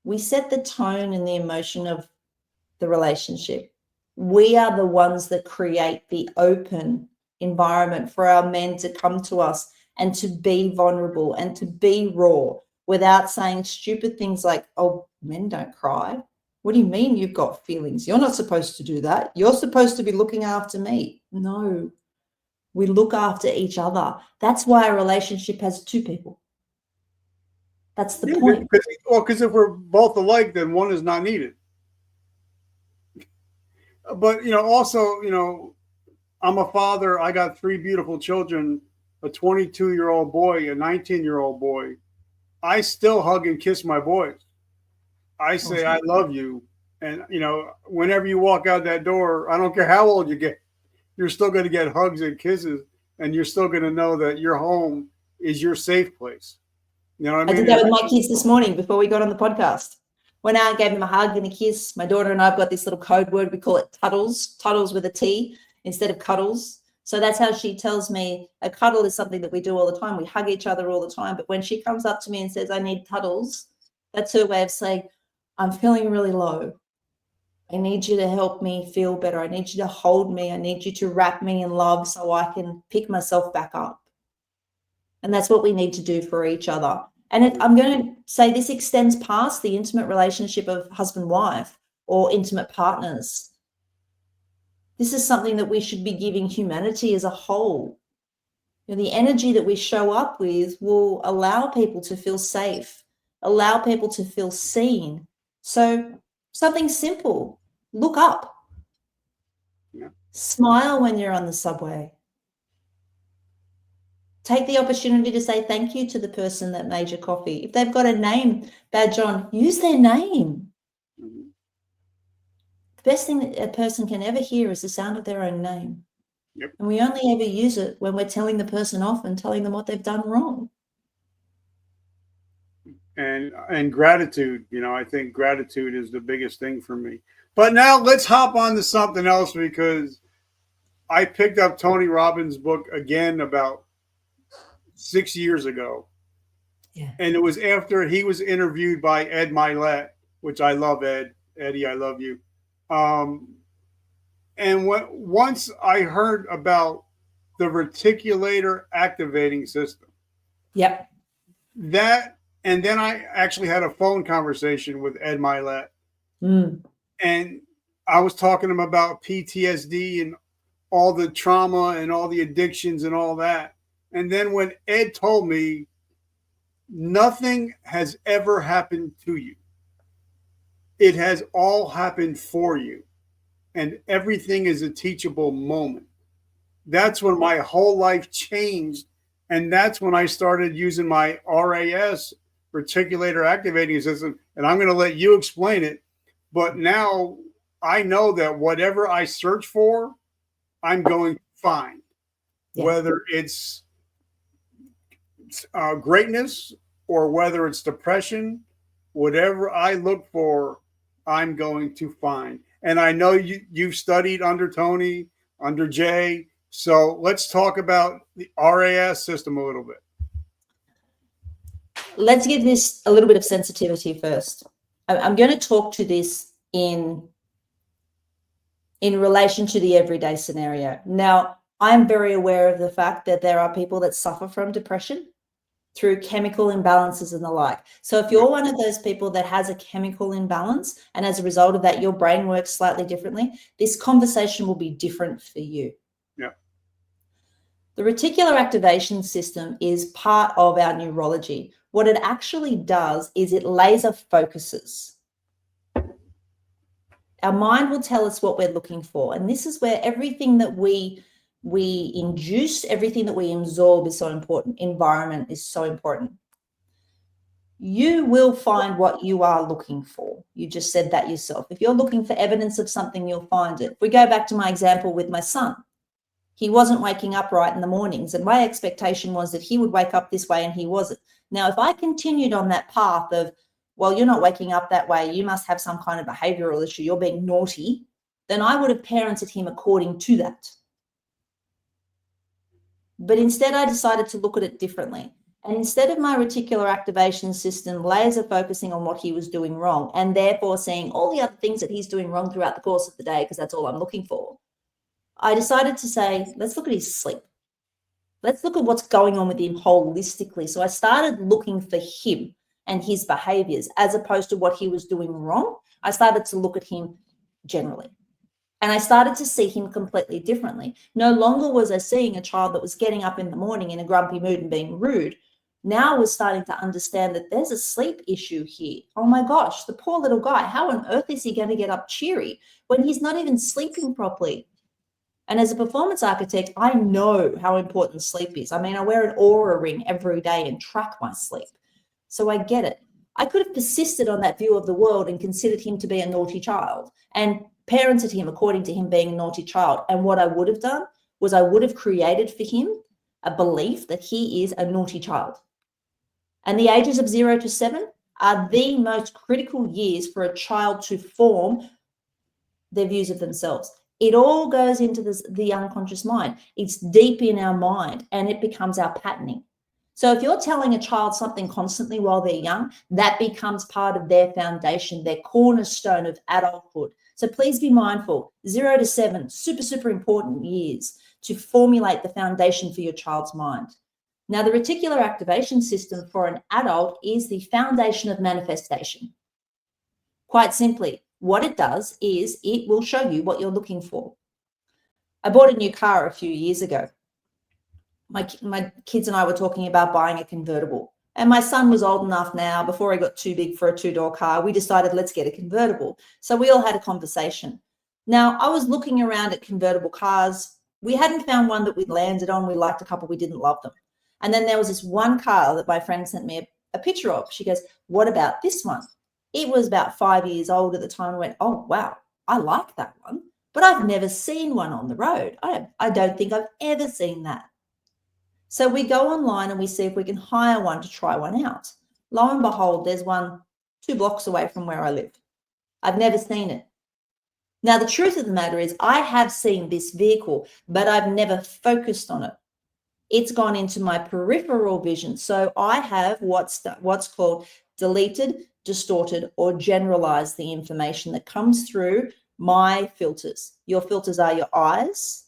we set the tone and the emotion of the relationship. We are the ones that create the open environment for our men to come to us and to be vulnerable and to be raw without saying stupid things like, oh, men don't cry. What do you mean you've got feelings? You're not supposed to do that. You're supposed to be looking after me. No, we look after each other. That's why a relationship has two people. That's the point. Because if we're both alike, then one is not needed. But, also, I'm a father. I got 3 beautiful children, a 22-year-old boy, a 19-year-old boy. I still hug and kiss my boys. I say, I love you. And, whenever you walk out that door, I don't care how old you get, you're still going to get hugs and kisses. And you're still going to know that your home is your safe place. You know what I mean? I did that with my kids this morning before we got on the podcast. Went out, gave them a hug and a kiss. My daughter and I have got this little code word. We call it tuddles, tuddles with a T instead of cuddles. So that's how she tells me a cuddle is something that we do all the time. We hug each other all the time. But when she comes up to me and says, I need tuddles, that's her way of saying, I'm feeling really low. I need you to help me feel better. I need you to hold me. I need you to wrap me in love so I can pick myself back up. And that's what we need to do for each other. And I'm going to say this extends past the intimate relationship of husband-wife or intimate partners. This is something that we should be giving humanity as a whole. The energy that we show up with will allow people to feel safe, allow people to feel seen. So something simple, look up. Yeah. Smile when you're on the subway. Take the opportunity to say thank you to the person that made your coffee. If they've got a name badge on, use their name. Mm-hmm. The best thing that a person can ever hear is the sound of their own name. Yep. And we only ever use it when we're telling the person off and telling them what they've done wrong. And gratitude, I think gratitude is the biggest thing for me. But now let's hop on to something else, because I picked up Tony Robbins' book again about 6 years ago. Yeah. And it was after he was interviewed by Ed Milet, which I love, Ed. Eddie, I love you. And once I heard about the reticulator activating system. Yep. And then I actually had a phone conversation with Ed Milet. And I was talking to him about PTSD and all the trauma and all the addictions and all that. And then when Ed told me, nothing has ever happened to you. It has all happened for you. And everything is a teachable moment. That's when my whole life changed. And that's when I started using my RAS, reticulator activating system. And I'm going to let you explain it. But now I know that whatever I search for, I'm going to find. Yeah. Whether it's greatness or whether it's depression, whatever I look for, I'm going to find. And I know you've studied under Tony, under Jay. So let's talk about the RAS system a little bit. Let's give this a little bit of sensitivity first. I'm going to talk to this in relation to the everyday scenario. Now, I'm very aware of the fact that there are people that suffer from depression through chemical imbalances and the like. So if you're one of those people that has a chemical imbalance, and as a result of that, your brain works slightly differently, this conversation will be different for you. Yeah. The reticular activation system is part of our neurology. What it actually does is it laser focuses. Our mind will tell us what we're looking for. And this is where everything that we induce, everything that we absorb is so important. Environment is so important. You will find what you are looking for. You just said that yourself. If you're looking for evidence of something, you'll find it. If we go back to my example with my son, He wasn't waking up right in the mornings. And my expectation was that he would wake up this way, and he wasn't. Now, if I continued on that path of, well, you're not waking up that way, you must have some kind of behavioral issue, you're being naughty, then I would have parented him according to that. But instead, I decided to look at it differently. And instead of my reticular activation system laser focusing on what he was doing wrong, and therefore seeing all the other things that he's doing wrong throughout the course of the day, because that's all I'm looking for, I decided to say, let's look at his sleep. Let's look at what's going on with him holistically. So I started looking for him and his behaviors as opposed to what he was doing wrong. I started to look at him generally. And I started to see him completely differently. No longer was I seeing a child that was getting up in the morning in a grumpy mood and being rude. Now I was starting to understand that there's a sleep issue here. Oh my gosh, the poor little guy. How on earth is he going to get up cheery when he's not even sleeping properly? And as a performance architect, I know how important sleep is. I mean, I wear an Aura ring every day and track my sleep. So I get it. I could have persisted on that view of the world and considered him to be a naughty child and parented him according to him being a naughty child. And what I would have done was I would have created for him a belief that he is a naughty child. And the ages of 0 to 7 are the most critical years for a child to form their views of themselves. It all goes into the unconscious mind. It's deep in our mind, and it becomes our patterning. So if you're telling a child something constantly while they're young, that becomes part of their foundation, their cornerstone of adulthood. So please be mindful. 0 to 7, super, super important years to formulate the foundation for your child's mind. Now, the reticular activation system for an adult is the foundation of manifestation. Quite simply, what it does is it will show you what you're looking for. I bought a new car a few years ago. My kids and I were talking about buying a convertible. And my son was old enough now, before he got too big for a 2-door car, we decided let's get a convertible. So we all had a conversation. Now, I was looking around at convertible cars. We hadn't found one that we landed on. We liked a couple, we didn't love them. And then there was this one car that my friend sent me a picture of. She goes, what about this one? It was about 5 years old at the time. I went, oh, wow, I like that one. But I've never seen one on the road. I don't think I've ever seen that. So we go online and we see if we can hire one to try one out. Lo and behold, there's one 2 blocks away from where I live. I've never seen it. Now, the truth of the matter is I have seen this vehicle, but I've never focused on it. It's gone into my peripheral vision. So I have what's called deleted, distorted, or generalized the information that comes through my filters. Your filters are your eyes,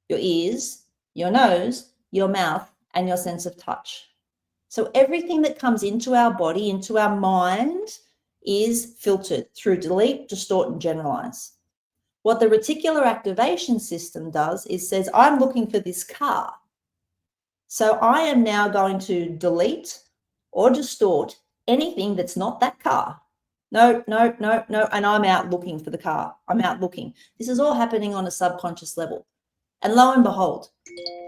your ears, your nose, your mouth, and your sense of touch. So everything that comes into our body, into our mind, is filtered through delete, distort, and generalize. What the reticular activation system does is says, I'm looking for this car. So I am now going to delete or distort anything that's not that car. No. And I'm out looking for the car. I'm out looking. This is all happening on a subconscious level. And lo and behold,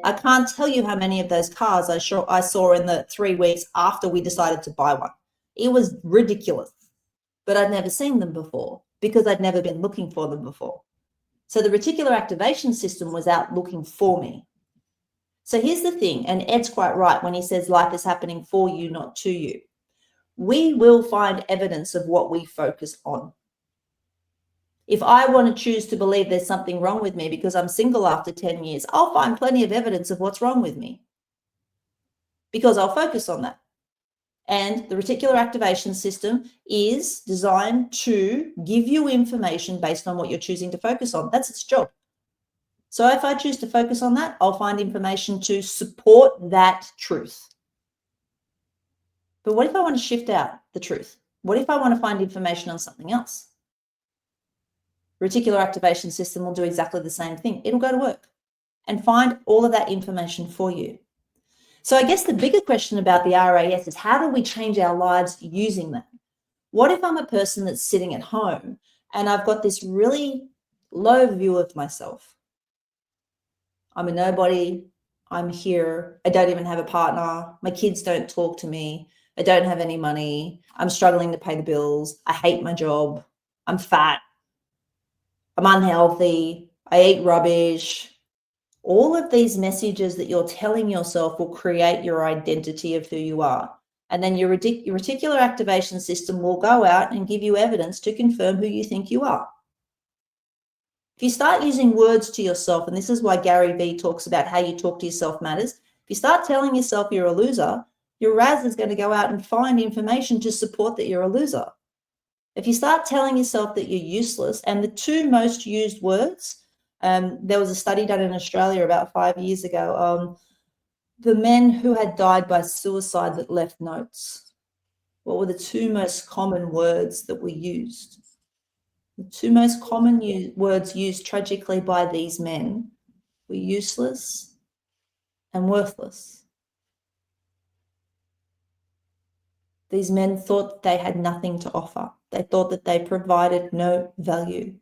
I can't tell you how many of those cars I saw in the 3 weeks after we decided to buy one. It was ridiculous, but I'd never seen them before because I'd never been looking for them before. So the reticular activation system was out looking for me. So here's the thing, and Ed's quite right when he says life is happening for you, not to you. We will find evidence of what we focus on. If I want to choose to believe there's something wrong with me because I'm single after 10 years, I'll find plenty of evidence of what's wrong with me because I'll focus on that. And the reticular activation system is designed to give you information based on what you're choosing to focus on. That's its job. So if I choose to focus on that, I'll find information to support that truth. But what if I want to shift out the truth? What if I want to find information on something else? Reticular activation system will do exactly the same thing. It'll go to work and find all of that information for you. So I guess the bigger question about the RAS is how do we change our lives using that? What if I'm a person that's sitting at home and I've got this really low view of myself? I'm a nobody. I'm here. I don't even have a partner. My kids don't talk to me. I don't have any money. I'm struggling to pay the bills. I hate my job. I'm fat. I'm unhealthy. I eat rubbish. All of these messages that you're telling yourself will create your identity of who you are. And then your reticular activation system will go out and give you evidence to confirm who you think you are. If you start using words to yourself, and this is why Gary Vee talks about how you talk to yourself matters. If you start telling yourself you're a loser, your Raz is going to go out and find information to support that you're a loser. If you start telling yourself that you're useless, and the two most used words, there was a study done in Australia about 5 years ago, the men who had died by suicide that left notes. What were the two most common words that were used? The two most common words used tragically by these men were useless and worthless. These men thought they had nothing to offer. They thought that they provided no value.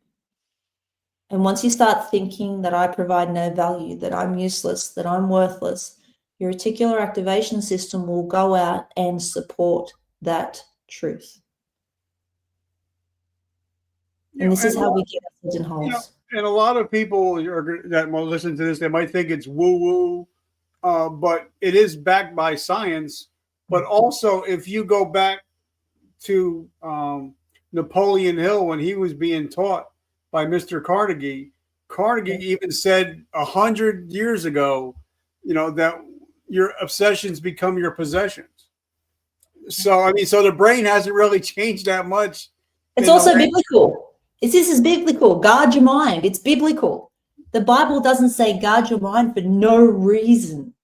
And once you start thinking that I provide no value, that I'm useless, that I'm worthless, your reticular activation system will go out and support that truth. And this is how we get ourselves in holes. And a lot of people that will listen to this, they might think it's woo-woo, but it is backed by science. But also, if you go back to Napoleon Hill when he was being taught by Mr. Carnegie even said 100 years ago, that your obsessions become your possessions. So, so the brain hasn't really changed that much. It's also biblical. This is biblical. Guard your mind. It's biblical. The Bible doesn't say guard your mind for no reason.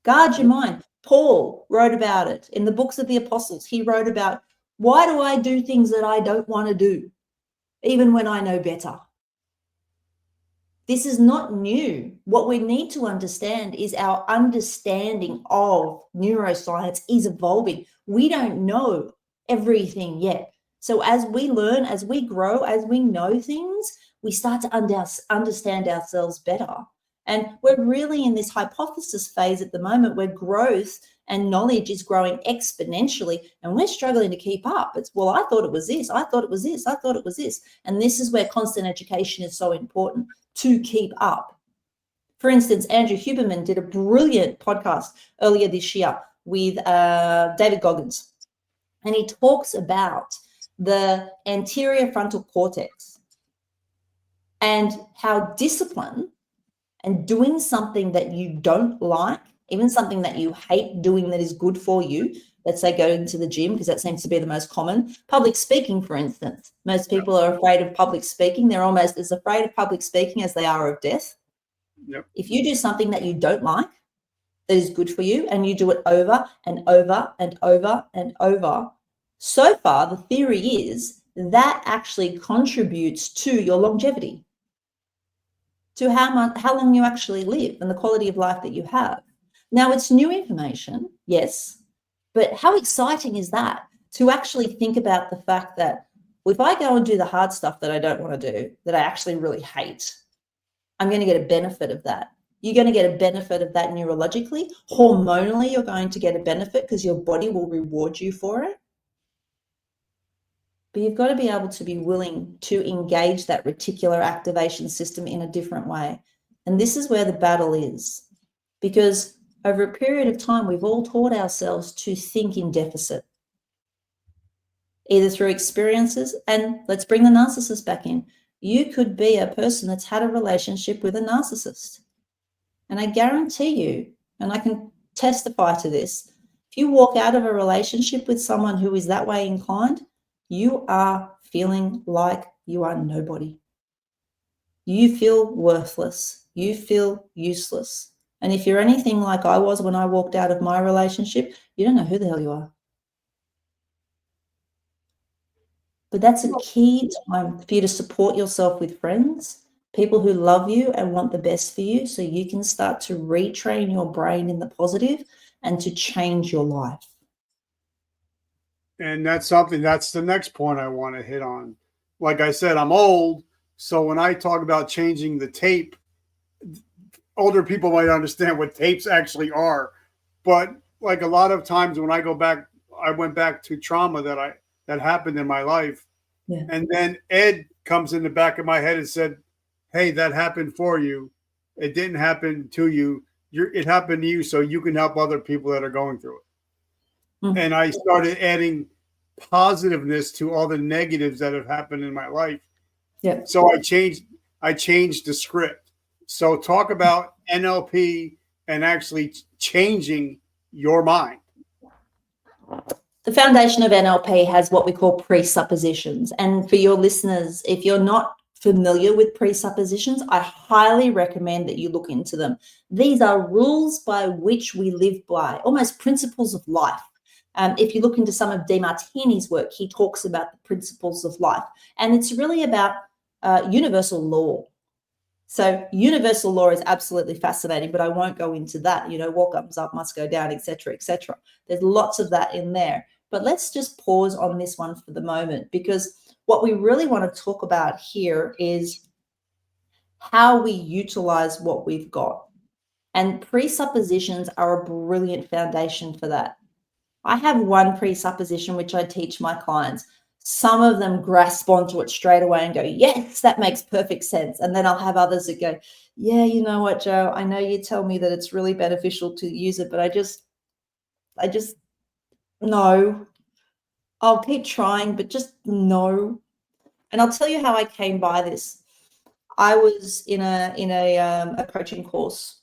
Guard your mind. Paul wrote about it in the books of the apostles. He wrote about, why do I do things that I don't want to do, even when I know better? This is not new. What we need to understand is our understanding of neuroscience is evolving. We don't know everything yet. So as we learn, as we grow, as we know things, we start to understand ourselves better. And we're really in this hypothesis phase at the moment where growth and knowledge is growing exponentially, and we're struggling to keep up. It's, well, I thought it was this. I thought it was this. I thought it was this. And this is where constant education is so important to keep up. For instance, Andrew Huberman did a brilliant podcast earlier this year with David Goggins, and he talks about the anterior frontal cortex and how discipline and doing something that you don't like, even something that you hate doing that is good for you, let's say going to the gym, because that seems to be the most common. Public speaking, for instance. Most people are afraid of public speaking. They're almost as afraid of public speaking as they are of death. Yep. If you do something that you don't like, that is good for you, and you do it over and over and over and over, so far the theory is that actually contributes to your longevity, to how long you actually live and the quality of life that you have. Now, it's new information, yes, but how exciting is that to actually think about the fact that if I go and do the hard stuff that I don't want to do, that I actually really hate, I'm going to get a benefit of that. You're going to get a benefit of that neurologically. Hormonally, you're going to get a benefit because your body will reward you for it. But you've got to be able to be willing to engage that reticular activation system in a different way. And this is where the battle is, because over a period of time, we've all taught ourselves to think in deficit, either through experiences, and let's bring the narcissist back in. You could be a person that's had a relationship with a narcissist. And I guarantee you, and I can testify to this, if you walk out of a relationship with someone who is that way inclined, you are feeling like you are nobody. You feel worthless. You feel useless. And if you're anything like I was when I walked out of my relationship, you don't know who the hell you are. But that's a key time for you to support yourself with friends, people who love you and want the best for you, so you can start to retrain your brain in the positive and to change your life. And that's the next point I want to hit on. Like I said, I'm old. So when I talk about changing the tape, older people might understand what tapes actually are. But like a lot of times when I went back to trauma that happened in my life. Yeah. And then Ed comes in the back of my head and said, hey, that happened for you. It didn't happen to you. It happened to you so you can help other people that are going through it. Mm. And I started adding positiveness to all the negatives that have happened in my life. Yeah. So I changed the script. So talk about NLP and actually changing your mind. The foundation of NLP has what we call presuppositions. And for your listeners, if you're not familiar with presuppositions, I highly recommend that you look into them. These are rules by which we live by, almost principles of life. If you look into some of DeMartini's work, he talks about the principles of life. And it's really about universal law. So universal law is absolutely fascinating, but I won't go into that. You know, what comes up must go down, etc., etc. There's lots of that in there. But let's just pause on this one for the moment, because what we really want to talk about here is how we utilize what we've got. And presuppositions are a brilliant foundation for that. I have one presupposition which I teach my clients. Some of them grasp onto it straight away and go, yes, that makes perfect sense. And then I'll have others that go, yeah, you know what, Joe, I know you tell me that it's really beneficial to use it, but I just, no, I'll keep trying, but just no. And I'll tell you how I came by this. I was in a coaching course,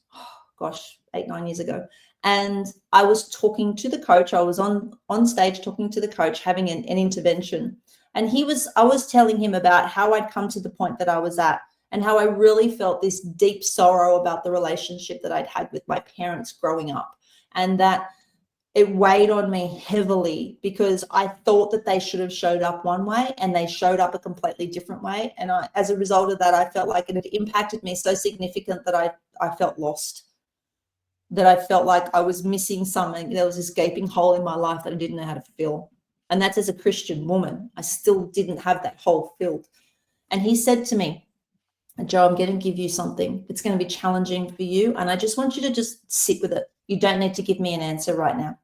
gosh, 8-9 years ago, and I was talking to the coach. I was on stage talking to the coach, having an intervention, and I was telling him about how I'd come to the point that I was at, and how I really felt this deep sorrow about the relationship that I'd had with my parents growing up, and that it weighed on me heavily because I thought that they should have showed up one way and they showed up a completely different way. And as a result of that, I felt like it had impacted me so significant that I felt lost, that I felt like I was missing something. There was this gaping hole in my life that I didn't know how to fill. And that's as a Christian woman. I still didn't have that hole filled. And he said to me, Joe, I'm going to give you something. It's going to be challenging for you. And I just want you to just sit with it. You don't need to give me an answer right now,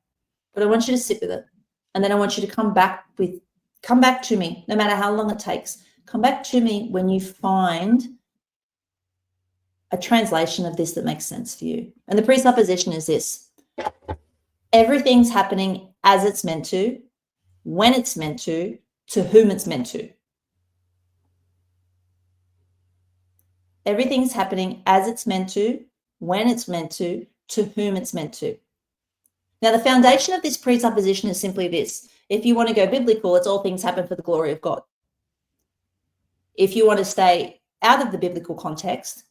but I want you to sit with it. And then I want you to come back to me, no matter how long it takes. Come back to me when you find a translation of this that makes sense for you. And the presupposition is this: everything's happening as it's meant to, when it's meant to whom it's meant to. Everything's happening as it's meant to, when it's meant to whom it's meant to. Now, the foundation of this presupposition is simply this. If you want to go biblical, it's all things happen for the glory of God. If you want to stay out of the biblical context,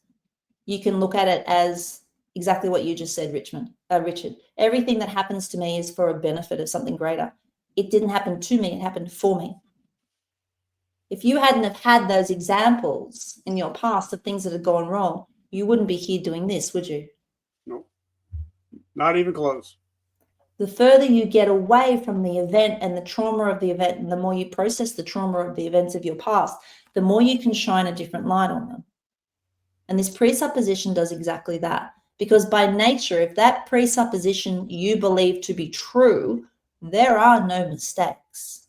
you can look at it as exactly what you just said, Richard. Everything that happens to me is for a benefit of something greater. It didn't happen to me, it happened for me. If you hadn't have had those examples in your past of things that had gone wrong, you wouldn't be here doing this, would you? No, not even close. The further you get away from the event and the trauma of the event, and the more you process the trauma of the events of your past, the more you can shine a different light on them. And this presupposition does exactly that. Because by nature, if that presupposition you believe to be true, there are no mistakes.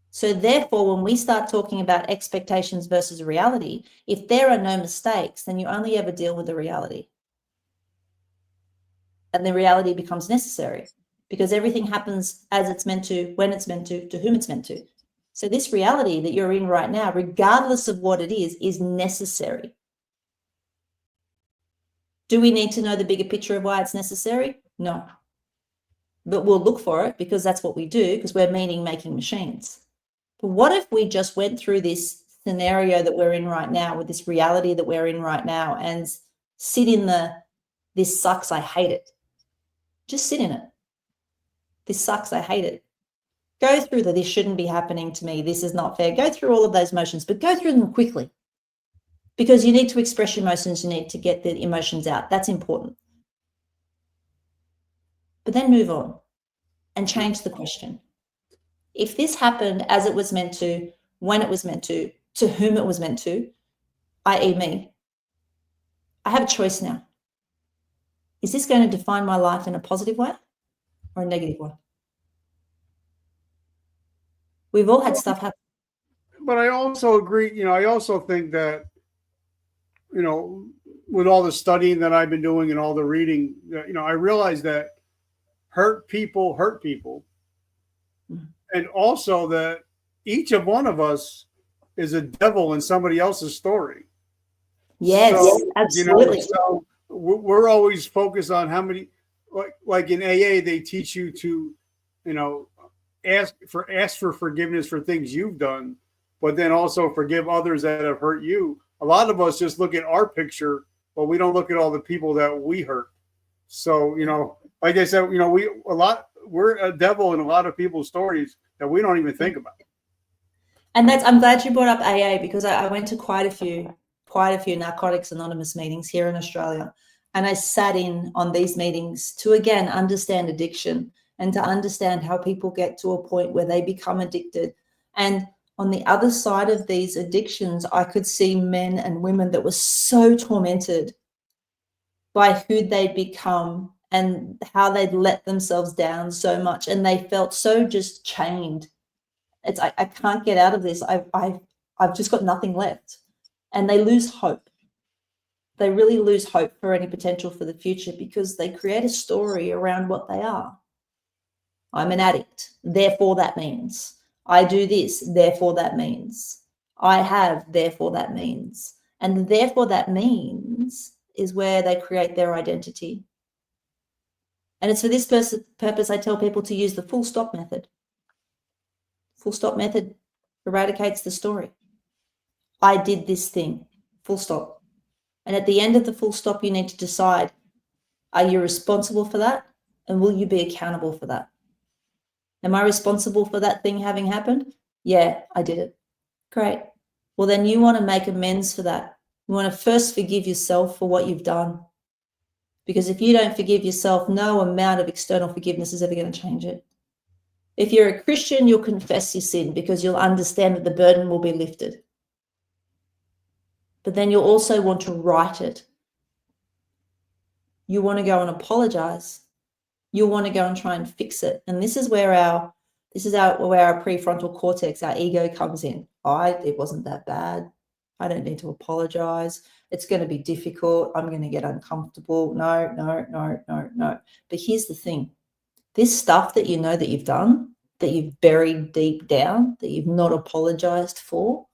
So therefore, when we start talking about expectations versus reality, if there are no mistakes, then you only ever deal with the reality. And the reality becomes necessary because everything happens as it's meant to, when it's meant to whom it's meant to. So this reality that you're in right now, regardless of what it is necessary. Do we need to know the bigger picture of why it's necessary? No. But we'll look for it because that's what we do, because we're meaning-making machines. But what if we just went through this scenario that we're in right now, with this reality that we're in right now, and sit in this sucks, I hate it. Just sit in it. This sucks, I hate it. Go through this shouldn't be happening to me, this is not fair. Go through all of those emotions, but go through them quickly. Because you need to express your emotions, you need to get the emotions out. That's important. But then move on and change the question. If this happened as it was meant to, when it was meant to whom it was meant to, i.e. me, I have a choice now. Is this going to define my life in a positive way or a negative one? We've all had stuff happen. But I also agree, I also think that, with all the studying that I've been doing and all the reading, I realized that hurt people, and also that each of one of us is a devil in somebody else's story. Yes, So, absolutely. so we're always focused on how many, like in AA, they teach you to, ask for forgiveness for things you've done, but then also forgive others that have hurt you. A lot of us just look at our picture, but we don't look at all the people that we hurt. So, like I said, we're a devil in a lot of people's stories that we don't even think about. And I'm glad you brought up AA, because I went to quite a few Narcotics Anonymous meetings here in Australia. And I sat in on these meetings to, again, understand addiction and to understand how people get to a point where they become addicted. And on the other side of these addictions, I could see men and women that were so tormented by who they'd become and how they'd let themselves down so much. And they felt so just chained. I can't get out of this. I've just got nothing left. And they lose hope. They really lose hope for any potential for the future, because they create a story around what they are. I'm an addict, therefore that means. I do this, therefore that means. I have, therefore that means. And therefore that means is where they create their identity. And it's for this purpose I tell people to use the full stop method. Full stop method eradicates the story. I did this thing, full stop. And at the end of the full stop, you need to decide, are you responsible for that? And will you be accountable for that? Am I responsible for that thing having happened? Yeah, I did it. Great. Well, then you want to make amends for that. You want to first forgive yourself for what you've done. Because if you don't forgive yourself, no amount of external forgiveness is ever going to change it. If you're a Christian, you'll confess your sin because you'll understand that the burden will be lifted. But then you'll also want to right it. You want to go and apologize. You'll want to go and try and fix it. And this is where our prefrontal cortex, our ego, comes in. It wasn't that bad. I don't need to apologize. It's going to be difficult. I'm going to get uncomfortable. No. But here's the thing. This stuff that you know that you've done, that you've buried deep down, that you've not apologized for,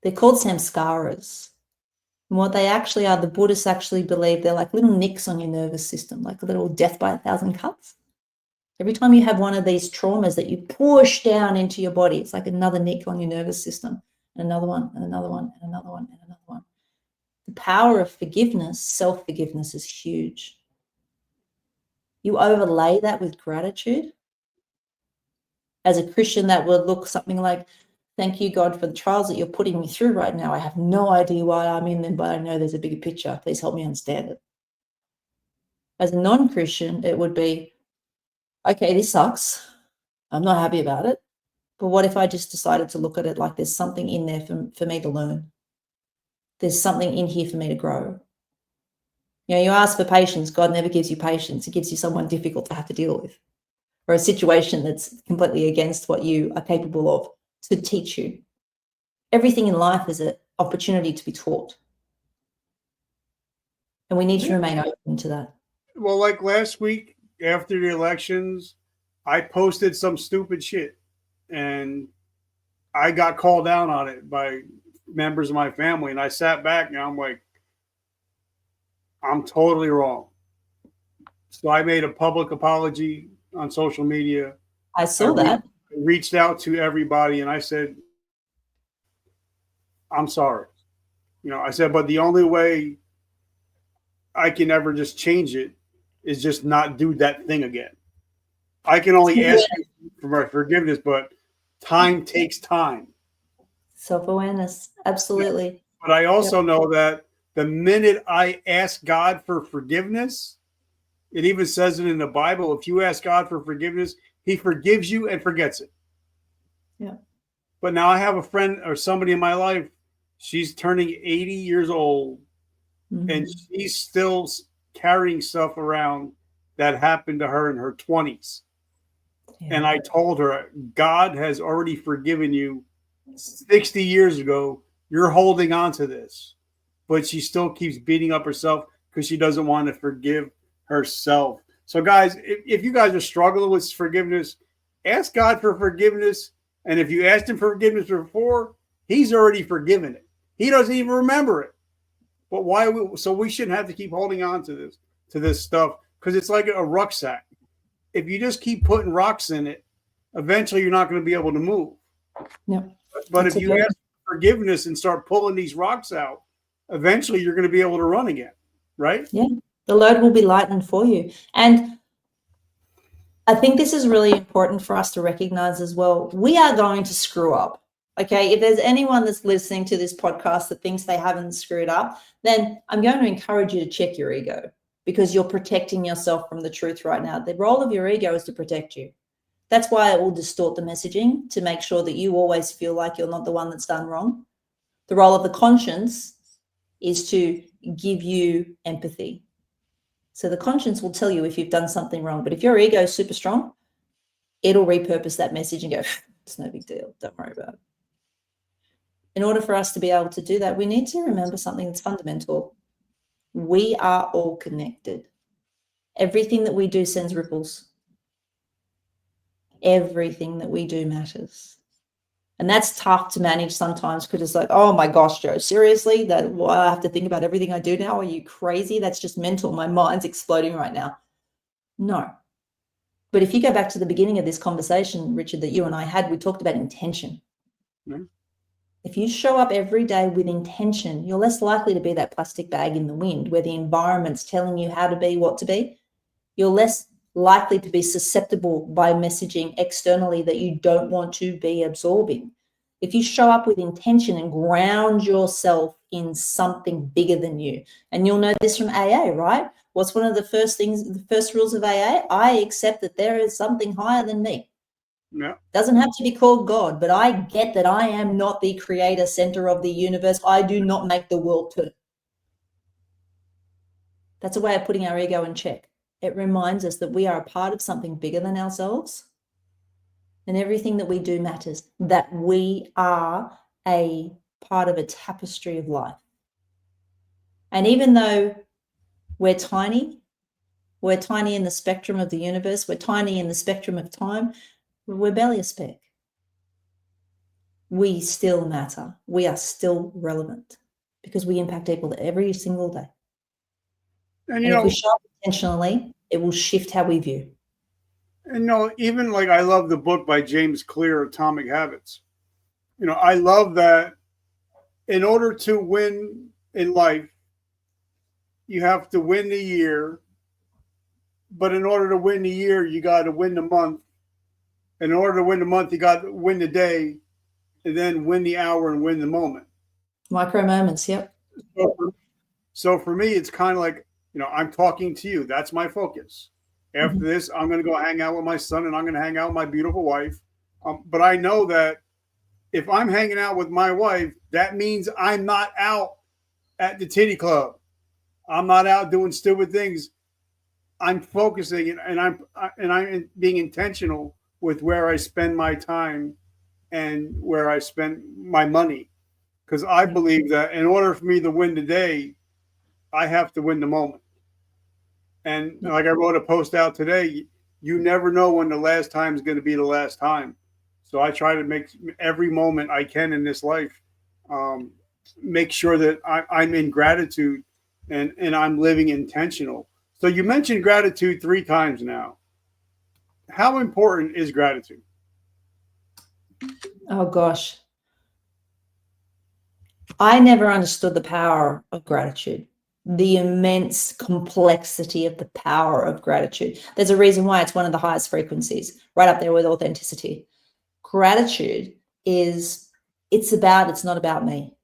they're called samskaras. And what they actually are, the Buddhists actually believe they're like little nicks on your nervous system, like a little death by 1,000 cuts. Every time you have one of these traumas that you push down into your body, it's like another nick on your nervous system, and another one, and another one, and another one, and another one. The power of forgiveness, self-forgiveness, is huge. You overlay that with gratitude. As a Christian, that would look something like, thank you, God, for the trials that you're putting me through right now. I have no idea why I'm in them, but I know there's a bigger picture. Please help me understand it. As a non-Christian, it would be, okay, this sucks. I'm not happy about it. But what if I just decided to look at it like there's something in there for me to learn? There's something in here for me to grow. You ask for patience. God never gives you patience. He gives you someone difficult to have to deal with, or a situation that's completely against what you are capable of, to teach you. Everything in life is an opportunity to be taught. And we need to remain open to that. Well, like last week after the elections, I posted some stupid shit and I got called down on it by members of my family. And I sat back and I'm like, I'm totally wrong. So I made a public apology on social media. I saw that. Reached out to everybody and I said, I'm sorry. I said, but the only way I can ever just change it is just not do that thing again. I can only ask you for my forgiveness, but time takes time. Self-awareness. Absolutely. But I also know that the minute I ask God for forgiveness, it even says it in the Bible, if you ask God for forgiveness, he forgives you and forgets it. Yeah. But now I have a friend or somebody in my life, she's turning 80 years old, and she's still carrying stuff around that happened to her in her 20s. Yeah. And I told her, God has already forgiven you 60 years ago. You're holding on to this. but she still keeps beating up herself because she doesn't want to forgive herself. So, guys, if you guys are struggling with forgiveness, ask God for forgiveness. And if you asked him for forgiveness before, he's already forgiven it. He doesn't even remember it. But why? So we shouldn't have to keep holding on to this stuff, because it's like a rucksack. If you just keep putting rocks in it, eventually you're not going to be able to move. Yeah. But if you ask for forgiveness and start pulling these rocks out, eventually you're going to be able to run again, right? Yeah, the load will be lightened for you. And I think this is really important for us to recognize as well. We are going to screw up. Okay, if there's anyone that's listening to this podcast that thinks they haven't screwed up, then I'm going to encourage you to check your ego, because you're protecting yourself from the truth right now. The role of your ego is to protect you. That's why it will distort the messaging, to make sure that you always feel like you're not the one that's done wrong. The role of the conscience is to give you empathy. So the conscience will tell you if you've done something wrong. But if your ego is super strong, it'll repurpose that message and go, it's no big deal. Don't worry about it. In order for us to be able to do that, we need to remember something that's fundamental. We are all connected. Everything that we do sends ripples. Everything that we do matters. And that's tough to manage sometimes, because it's like, oh my gosh, Joe, seriously? That I have to think about everything I do now? Are you crazy? That's just mental. My mind's exploding right now. No. But if you go back to the beginning of this conversation, Richard, that you and I had, we talked about intention. Mm-hmm. If you show up every day with intention, you're less likely to be that plastic bag in the wind where the environment's telling you how to be, what to be. You're less likely to be susceptible by messaging externally that you don't want to be absorbing. If you show up with intention and ground yourself in something bigger than you, and you'll know this from AA, right? What's one of the first rules of AA? I accept that there is something higher than me. Yeah. Doesn't have to be called God, but I get that I am not the creator, center of the universe. I do not make the world turn. That's a way of putting our ego in check. It reminds us that we are a part of something bigger than ourselves, and everything that we do matters, that we are a part of a tapestry of life. And even though we're tiny in the spectrum of the universe, we're tiny in the spectrum of time, we're barely a speck. We still matter. We are still relevant, because we impact people every single day. And if we show up intentionally, it will shift how we view. And even like, I love the book by James Clear, Atomic Habits. I love that in order to win in life, you have to win the year. But in order to win the year, you got to win the month. And in order to win the month, you got to win the day, and then win the hour and win the moment. Micro moments, yep. So for me, it's kind of like, I'm talking to you. That's my focus. After this, I'm going to go hang out with my son, and I'm going to hang out with my beautiful wife. But I know that if I'm hanging out with my wife, that means I'm not out at the titty club. I'm not out doing stupid things. I'm focusing, and I'm being intentional with where I spend my time and where I spend my money. Because I believe that in order for me to win the day, I have to win the moment. And like I wrote a post out today, you never know when the last time is going to be the last time. So I try to make every moment I can in this life, make sure that I'm in gratitude and I'm living intentional. So you mentioned gratitude 3 times now. How important is gratitude? Oh, gosh. I never understood the power of gratitude, the immense complexity of the power of gratitude. There's a reason why it's one of the highest frequencies, right up there with authenticity. Gratitude is, it's not about me.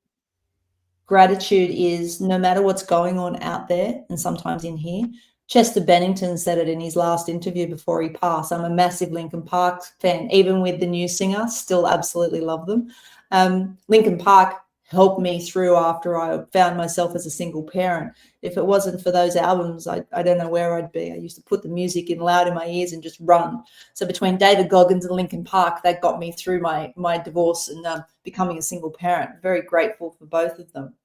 Gratitude is, no matter what's going on out there, and sometimes in here, Chester Bennington said it in his last interview before he passed. I'm a massive Linkin Park fan, even with the new singer, still absolutely love them. Linkin Park helped me through after I found myself as a single parent. If it wasn't for those albums, I don't know where I'd be. I used to put the music in loud in my ears and just run. So between David Goggins and Linkin Park, that got me through my divorce and becoming a single parent. Very grateful for both of them.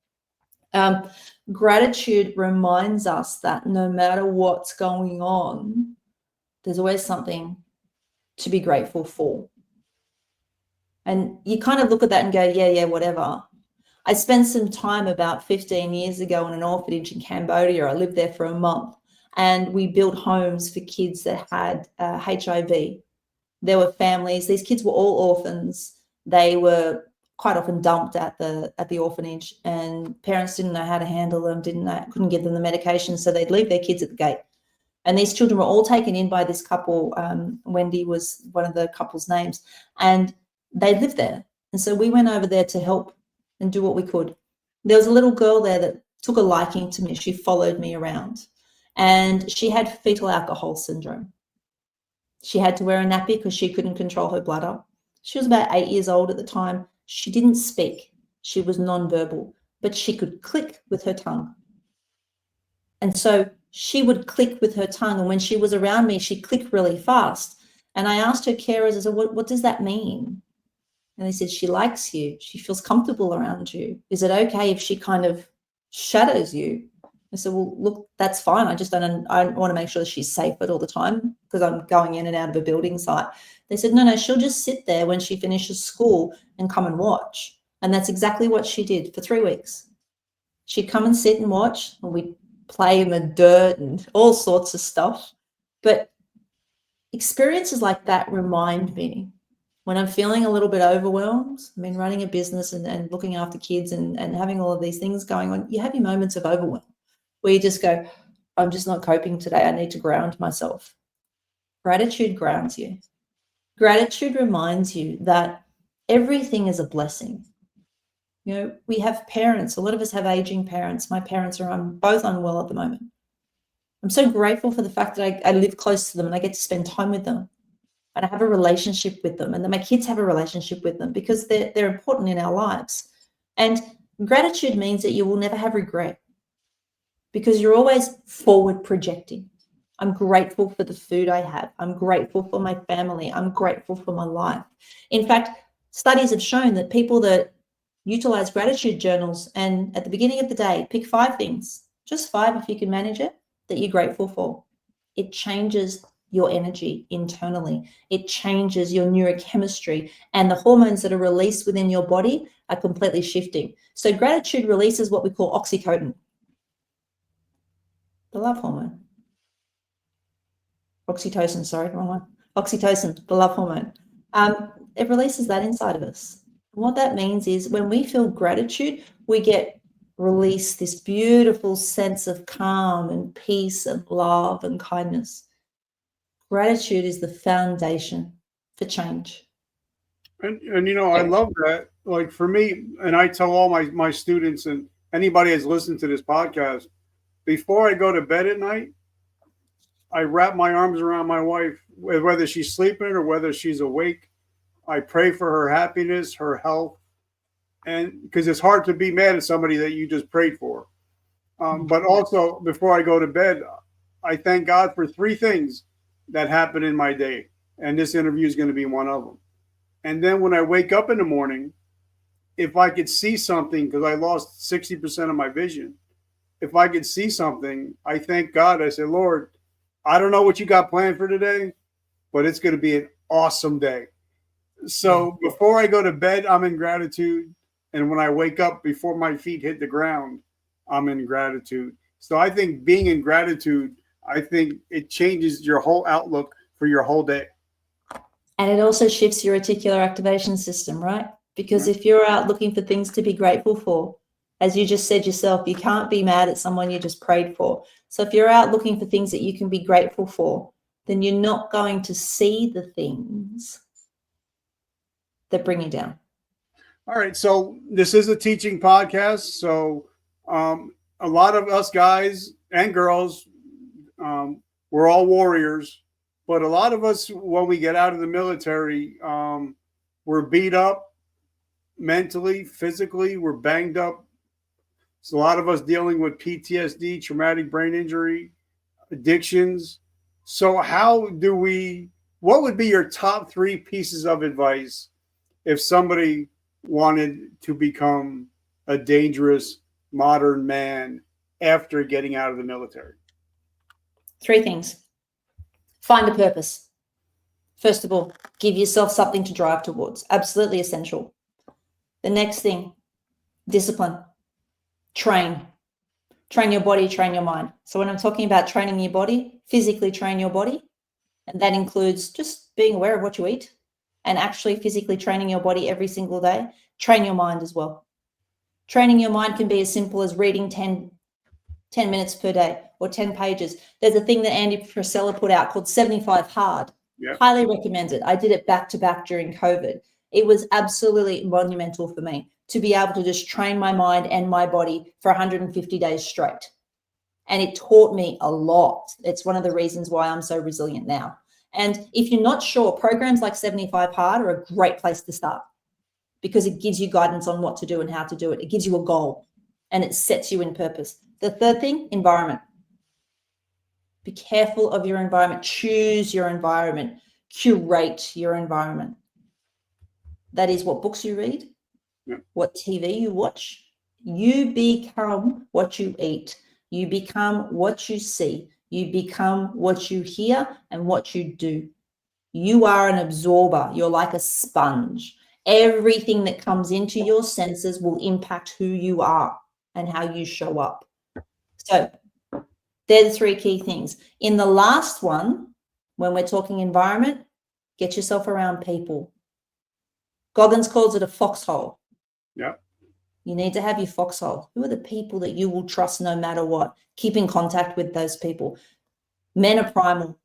Gratitude reminds us that no matter what's going on, there's always something to be grateful for. And you kind of look at that and go, yeah, whatever. I spent some time about 15 years ago in an orphanage in Cambodia. I lived there for a month, and we built homes for kids that had HIV. There were families. These kids were all orphans. They were quite often dumped at the orphanage, and parents didn't know how to handle them, couldn't give them the medication, so they'd leave their kids at the gate. And these children were all taken in by this couple. Wendy was one of the couple's names, and they lived there. And so we went over there to help and do what we could. There was a little girl there that took a liking to me. She followed me around, and she had fetal alcohol syndrome. She had to wear a nappy because she couldn't control her bladder. She was about 8 years old at the time. She didn't speak. She was nonverbal, but she could click with her tongue. And so she would click with her tongue. And when she was around me, she'd click really fast. And I asked her carers, I said, what does that mean? And they said, she likes you. She feels comfortable around you. Is it okay if she kind of shadows you? I said, well, look, that's fine. I want to make sure that she's safe at all the time because I'm going in and out of a building site. They said, no, she'll just sit there when she finishes school and come and watch. And that's exactly what she did for 3 weeks. She'd come and sit and watch, and we'd play in the dirt and all sorts of stuff. But experiences like that remind me when I'm feeling a little bit overwhelmed. I mean, running a business and looking after kids and having all of these things going on, you have your moments of overwhelm where you just go, I'm just not coping today. I need to ground myself. Gratitude grounds you. Gratitude reminds you that everything is a blessing. You know, we have parents. A lot of us have aging parents. My parents are both unwell at the moment. I'm so grateful for the fact that I live close to them and I get to spend time with them. And I have a relationship with them, and then my kids have a relationship with them because they're important in our lives. And gratitude means that you will never have regret because you're always forward projecting. I'm grateful for the food I have. I'm grateful for my family. I'm grateful for my life. In fact, studies have shown that people that utilize gratitude journals and at the beginning of the day, pick 5 things, just 5 if you can manage it, that you're grateful for. It changes your energy internally. It changes your neurochemistry, and the hormones that are released within your body are completely shifting. So gratitude releases what we call oxytocin, the love hormone. Oxytocin, sorry, wrong one. Oxytocin, the love hormone. It releases that inside of us. And what that means is when we feel gratitude, we get released this beautiful sense of calm and peace and love and kindness. Gratitude is the foundation for change. And you know, I love that. Like for me, and I tell all my students and anybody that's listened to this podcast, before I go to bed at night, I wrap my arms around my wife, whether she's sleeping or whether she's awake. I pray for her happiness, her health, and because it's hard to be mad at somebody that you just prayed for. But also, before I go to bed, I thank God for 3 things that happen in my day. And this interview is going to be one of them. And then when I wake up in the morning, if I could see something, because I lost 60% of my vision, if I could see something, I thank God. I say, Lord, I don't know what you got planned for today, but it's going to be an awesome day. So before I go to bed, I'm in gratitude. And when I wake up, before my feet hit the ground, I'm in gratitude. So I think being in gratitude, I think it changes your whole outlook for your whole day. And it also shifts your reticular activation system, right? Because if you're out looking for things to be grateful for, as you just said yourself, you can't be mad at someone you just prayed for. So if you're out looking for things that you can be grateful for, then you're not going to see the things that bring you down. All right. So this is a teaching podcast. So a lot of us guys and girls, we're all warriors. But a lot of us, when we get out of the military, we're beat up mentally, physically, we're banged up. So a lot of us dealing with PTSD, traumatic brain injury, addictions. So what would be your top 3 pieces of advice if somebody wanted to become a dangerous modern man after getting out of the military? 3 things. Find a purpose. First of all, give yourself something to drive towards. Absolutely essential. The next thing, discipline. Train. Train your body, train your mind. So when I'm talking about training your body, physically train your body, and that includes just being aware of what you eat and actually physically training your body every single day. Train your mind as well. Training your mind can be as simple as reading 10 minutes per day or 10 pages. There's a thing that Andy Frisella put out called 75 Hard. Yeah. Highly recommend it. I did it back to back during COVID. It was absolutely monumental for me to be able to just train my mind and my body for 150 days straight. And it taught me a lot. It's one of the reasons why I'm so resilient now. And if you're not sure, programs like 75 Hard are a great place to start because it gives you guidance on what to do and how to do it. It gives you a goal and it sets you in purpose. The third thing, environment. Be careful of your environment. Choose your environment. Curate your environment. That is what books you read, what TV you watch. You become what you eat. You become what you see. You become what you hear and what you do. You are an absorber. You're like a sponge. Everything that comes into your senses will impact who you are and how you show up. So they're the 3 key things. In the last one, when we're talking environment, get yourself around people. Goggins calls it a foxhole. Yeah. You need to have your foxhole. Who are the people that you will trust no matter what? Keep in contact with those people. Men are primal.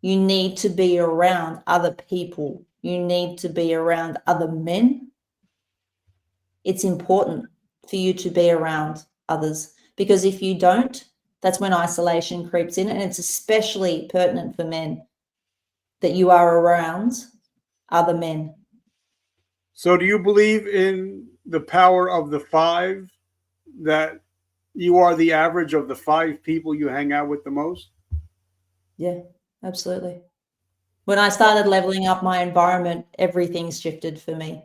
You need to be around other people. You need to be around other men. It's important for you to be around others because if you don't, that's when isolation creeps in, and it's especially pertinent for men that you are around other men. So do you believe in the power of the 5, that you are the average of the 5 people you hang out with the most? Yeah, absolutely. When I started leveling up my environment, everything's shifted for me.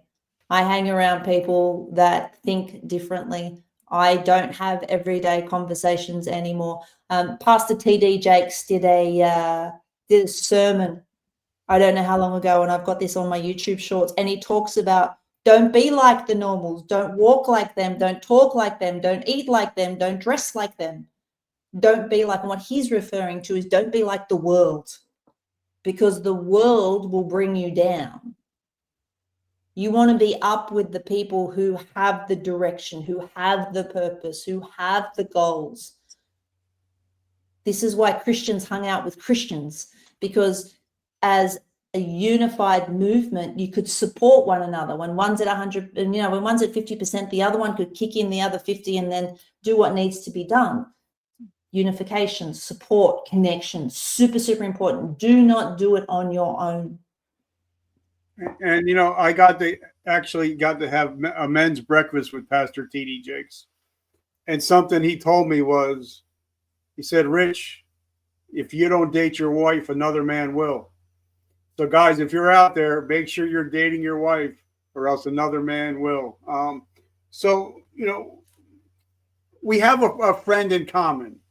I hang around people that think differently. I don't have everyday conversations anymore. Pastor T.D. Jakes did a sermon, I don't know how long ago, and I've got this on my YouTube shorts, and he talks about don't be like the normals, don't walk like them, don't talk like them, don't eat like them, don't dress like them. Don't be like, and what he's referring to is don't be like the world, because the world will bring you down. You want to be up with the people who have the direction, who have the purpose, who have the goals. This is why Christians hung out with Christians, because as a unified movement, you could support one another. When one's at 100, and when one's at 50%, the other one could kick in the other 50 and then do what needs to be done. Unification, support, connection, super, super important. Do not do it on your own. And I actually got to have a men's breakfast with Pastor T.D. Jakes, and something he told me was, he said, "Rich, if you don't date your wife, another man will. So, guys, if you're out there, make sure you're dating your wife, or else another man will." So, we have a friend in common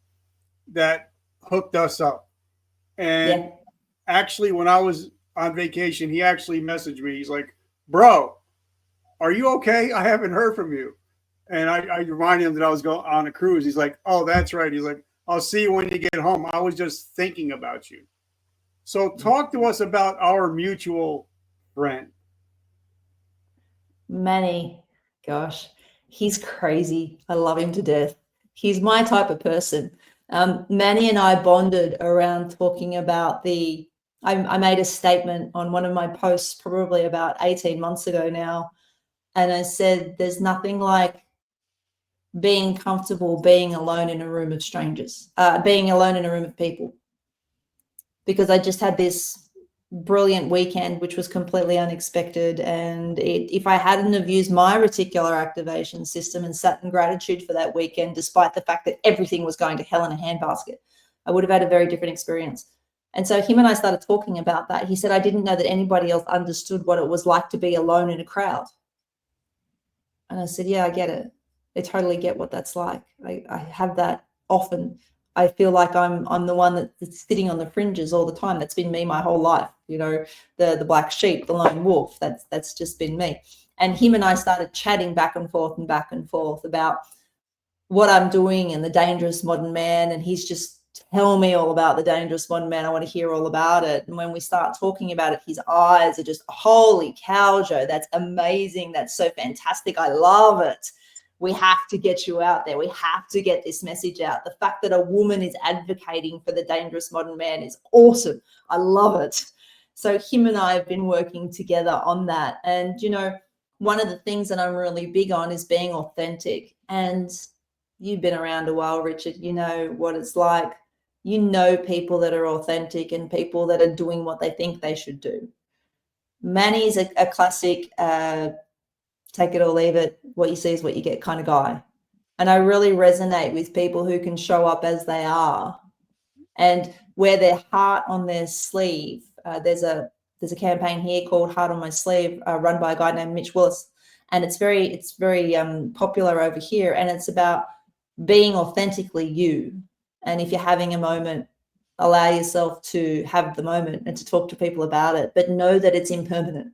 that hooked us up, and actually, when I was on vacation, he actually messaged me. He's like, "Bro, are you okay? I haven't heard from you." And I reminded him that I was going on a cruise. He's like, "Oh, that's right." He's like, "I'll see you when you get home. I was just thinking about you." So talk to us about our mutual friend. Manny, gosh, he's crazy. I love him to death. He's my type of person. Manny and I bonded around talking about I made a statement on one of my posts probably about 18 months ago now. And I said, there's nothing like being comfortable being alone in a room of strangers, being alone in a room of people. Because I just had this brilliant weekend, which was completely unexpected. And if I hadn't have used my reticular activation system and sat in gratitude for that weekend, despite the fact that everything was going to hell in a handbasket, I would have had a very different experience. And so him and I started talking about that. He said, I didn't know that anybody else understood what it was like to be alone in a crowd. And I said, yeah, I get it. I totally get what that's like. I have that often. I feel like I'm the one that's sitting on the fringes all the time. That's been me my whole life. You know, the black sheep, the lone wolf. That's just been me. And him and I started chatting back and forth about what I'm doing and the dangerous modern man. And he's just, tell me all about the dangerous modern man. I want to hear all about it. And when we start talking about it, his eyes are just, holy cow, Joe, that's amazing. That's so fantastic. I love it. We have to get you out there. We have to get this message out. The fact that a woman is advocating for the dangerous modern man is awesome. I love it. So him and I have been working together on that. And, you know, one of the things that I'm really big on is being authentic. And you've been around a while, Richard. You know what it's like. You know people that are authentic and people that are doing what they think they should do. Manny's a classic take it or leave it, what you see is what you get kind of guy. And I really resonate with people who can show up as they are and wear their heart on their sleeve. There's a campaign here called Heart on My Sleeve, run by a guy named Mitch Willis, and it's very popular over here. And it's about being authentically you. And if you're having a moment, allow yourself to have the moment and to talk to people about it, but know that it's impermanent.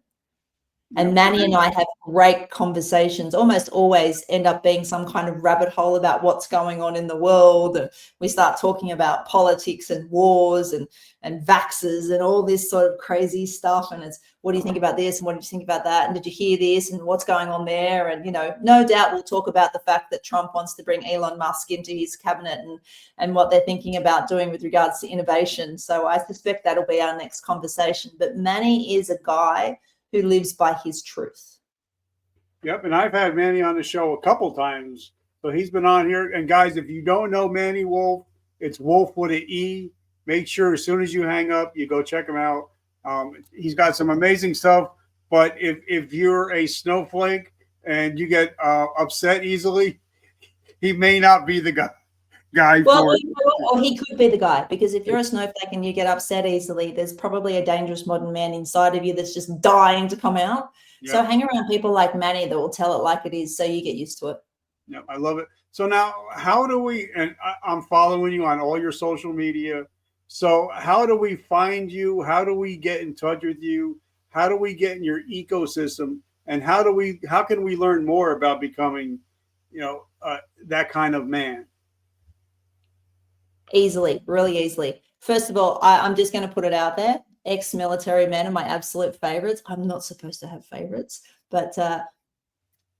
And Manny and I have great conversations, almost always end up being some kind of rabbit hole about what's going on in the world. And we start talking about politics and wars and vaxxers and all this sort of crazy stuff. And it's, what do you think about this? And what did you think about that? And did you hear this? And what's going on there? And, you know, no doubt we'll talk about the fact that Trump wants to bring Elon Musk into his cabinet and what they're thinking about doing with regards to innovation. So I suspect that'll be our next conversation. But Manny is a guy who lives by his truth. Yep, and I've had Manny on the show a couple times. So he's been on here. And guys, if you don't know Manny Wolf, it's Wolf with an E. Make sure as soon as you hang up, you go check him out. He's got some amazing stuff. But if you're a snowflake and you get upset easily, he may not be the guy. Well, or he could be the guy, because if you're a snowflake and you get upset easily, there's probably a dangerous modern man inside of you that's just dying to come out. Yeah. So hang around people like Manny that will tell it like it is, so you get used to it. Yeah, I love it. So now, how do we? And I'm following you on all your social media. So how do we find you? How do we get in touch with you? How do we get in your ecosystem? And how can we learn more about becoming, that kind of man? Easily, really easily. First of all, I'm just going to put it out there. Ex-military men are my absolute favorites. I'm not supposed to have favorites, but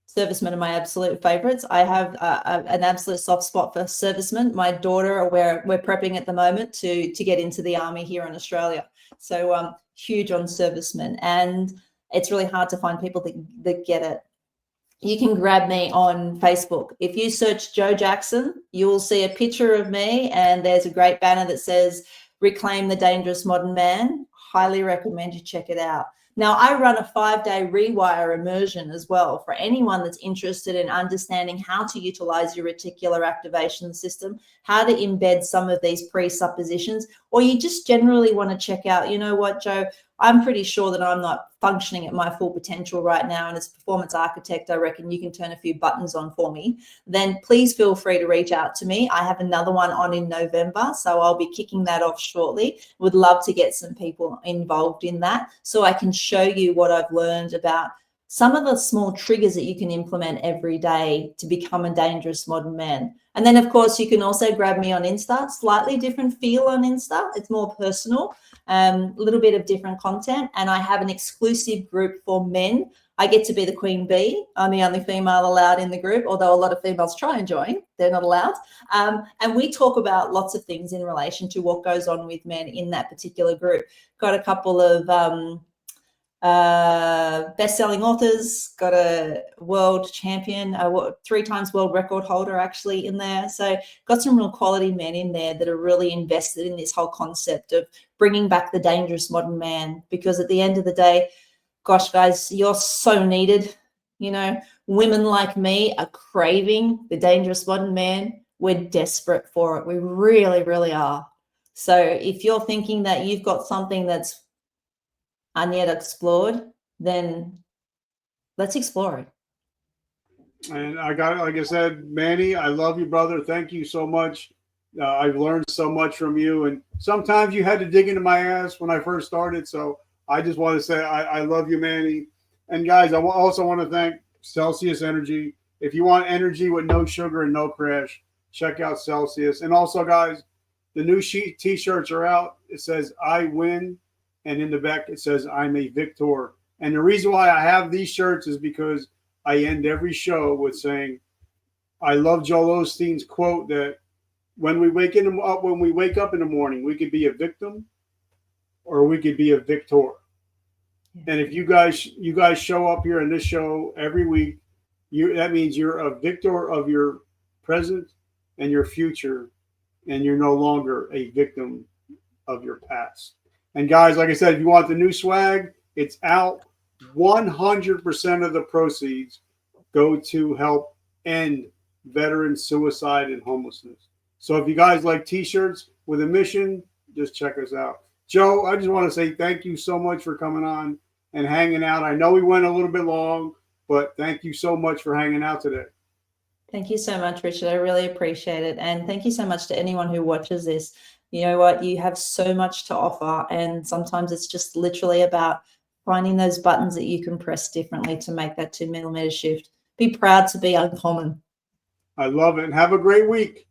servicemen are my absolute favorites. I have an absolute soft spot for servicemen. My daughter, we're prepping at the moment to get into the army here in Australia. So huge on servicemen, and it's really hard to find people that get it. You can grab me on Facebook. If you search Joe Jackson, you will see a picture of me, and there's a great banner that says Reclaim the Dangerous Modern Man. Highly recommend you check it out. Now, I run a 5-day rewire immersion as well for anyone that's interested in understanding how to utilize your reticular activation system, how to embed some of these presuppositions, or you just generally want to check out, you know what, Joe, I'm pretty sure that I'm not functioning at my full potential right now. And as a performance architect, I reckon you can turn a few buttons on for me. Then please feel free to reach out to me. I have another one on in November, so I'll be kicking that off shortly. Would love to get some people involved in that so I can show you what I've learned about some of the small triggers that you can implement every day to become a dangerous modern man. And then, of course, you can also grab me on Insta. Slightly different feel on Insta. It's more personal, a little bit of different content. And I have an exclusive group for men. I get to be the queen bee. I'm the only female allowed in the group, although a lot of females try and join. They're not allowed. And we talk about lots of things in relation to what goes on with men in that particular group. Got a couple of best-selling authors, got a world champion, 3 times world record holder actually in there. So got some real quality men in there that are really invested in this whole concept of bringing back the dangerous modern man, because at the end of the day, gosh, guys, you're so needed. You know, women like me are craving the dangerous modern man. We're desperate for it. We really, really are. So if you're thinking that you've got something that's unyet explored, then let's explore it. And I got, like I said, Manny, I love you, brother. Thank you so much. I've learned so much from you. And sometimes you had to dig into my ass when I first started. So I just want to say I love you, Manny. And guys, also want to thank Celsius Energy. If you want energy with no sugar and no crash, check out Celsius. And also, guys, the new sheet t-shirts are out. It says I win. And in the back, it says I'm a victor. And the reason why I have these shirts is because I end every show with saying, I love Joel Osteen's quote that when we wake up in the morning, we could be a victim or we could be a victor. And if you guys show up here in this show every week, that means you're a victor of your present and your future, and you're no longer a victim of your past. And guys, like I said, if you want the new swag, it's out. 100% of the proceeds go to help end veteran suicide and homelessness. So if you guys like t-shirts with a mission, just check us out. Joe, I just want to say thank you so much for coming on and hanging out. I know we went a little bit long, but thank you so much for hanging out today. Thank you so much, Richard. I really appreciate it. And thank you so much to anyone who watches this. You know what? You have so much to offer. And sometimes it's just literally about finding those buttons that you can press differently to make that 2 millimeter shift. Be proud to be uncommon. I love it. And have a great week.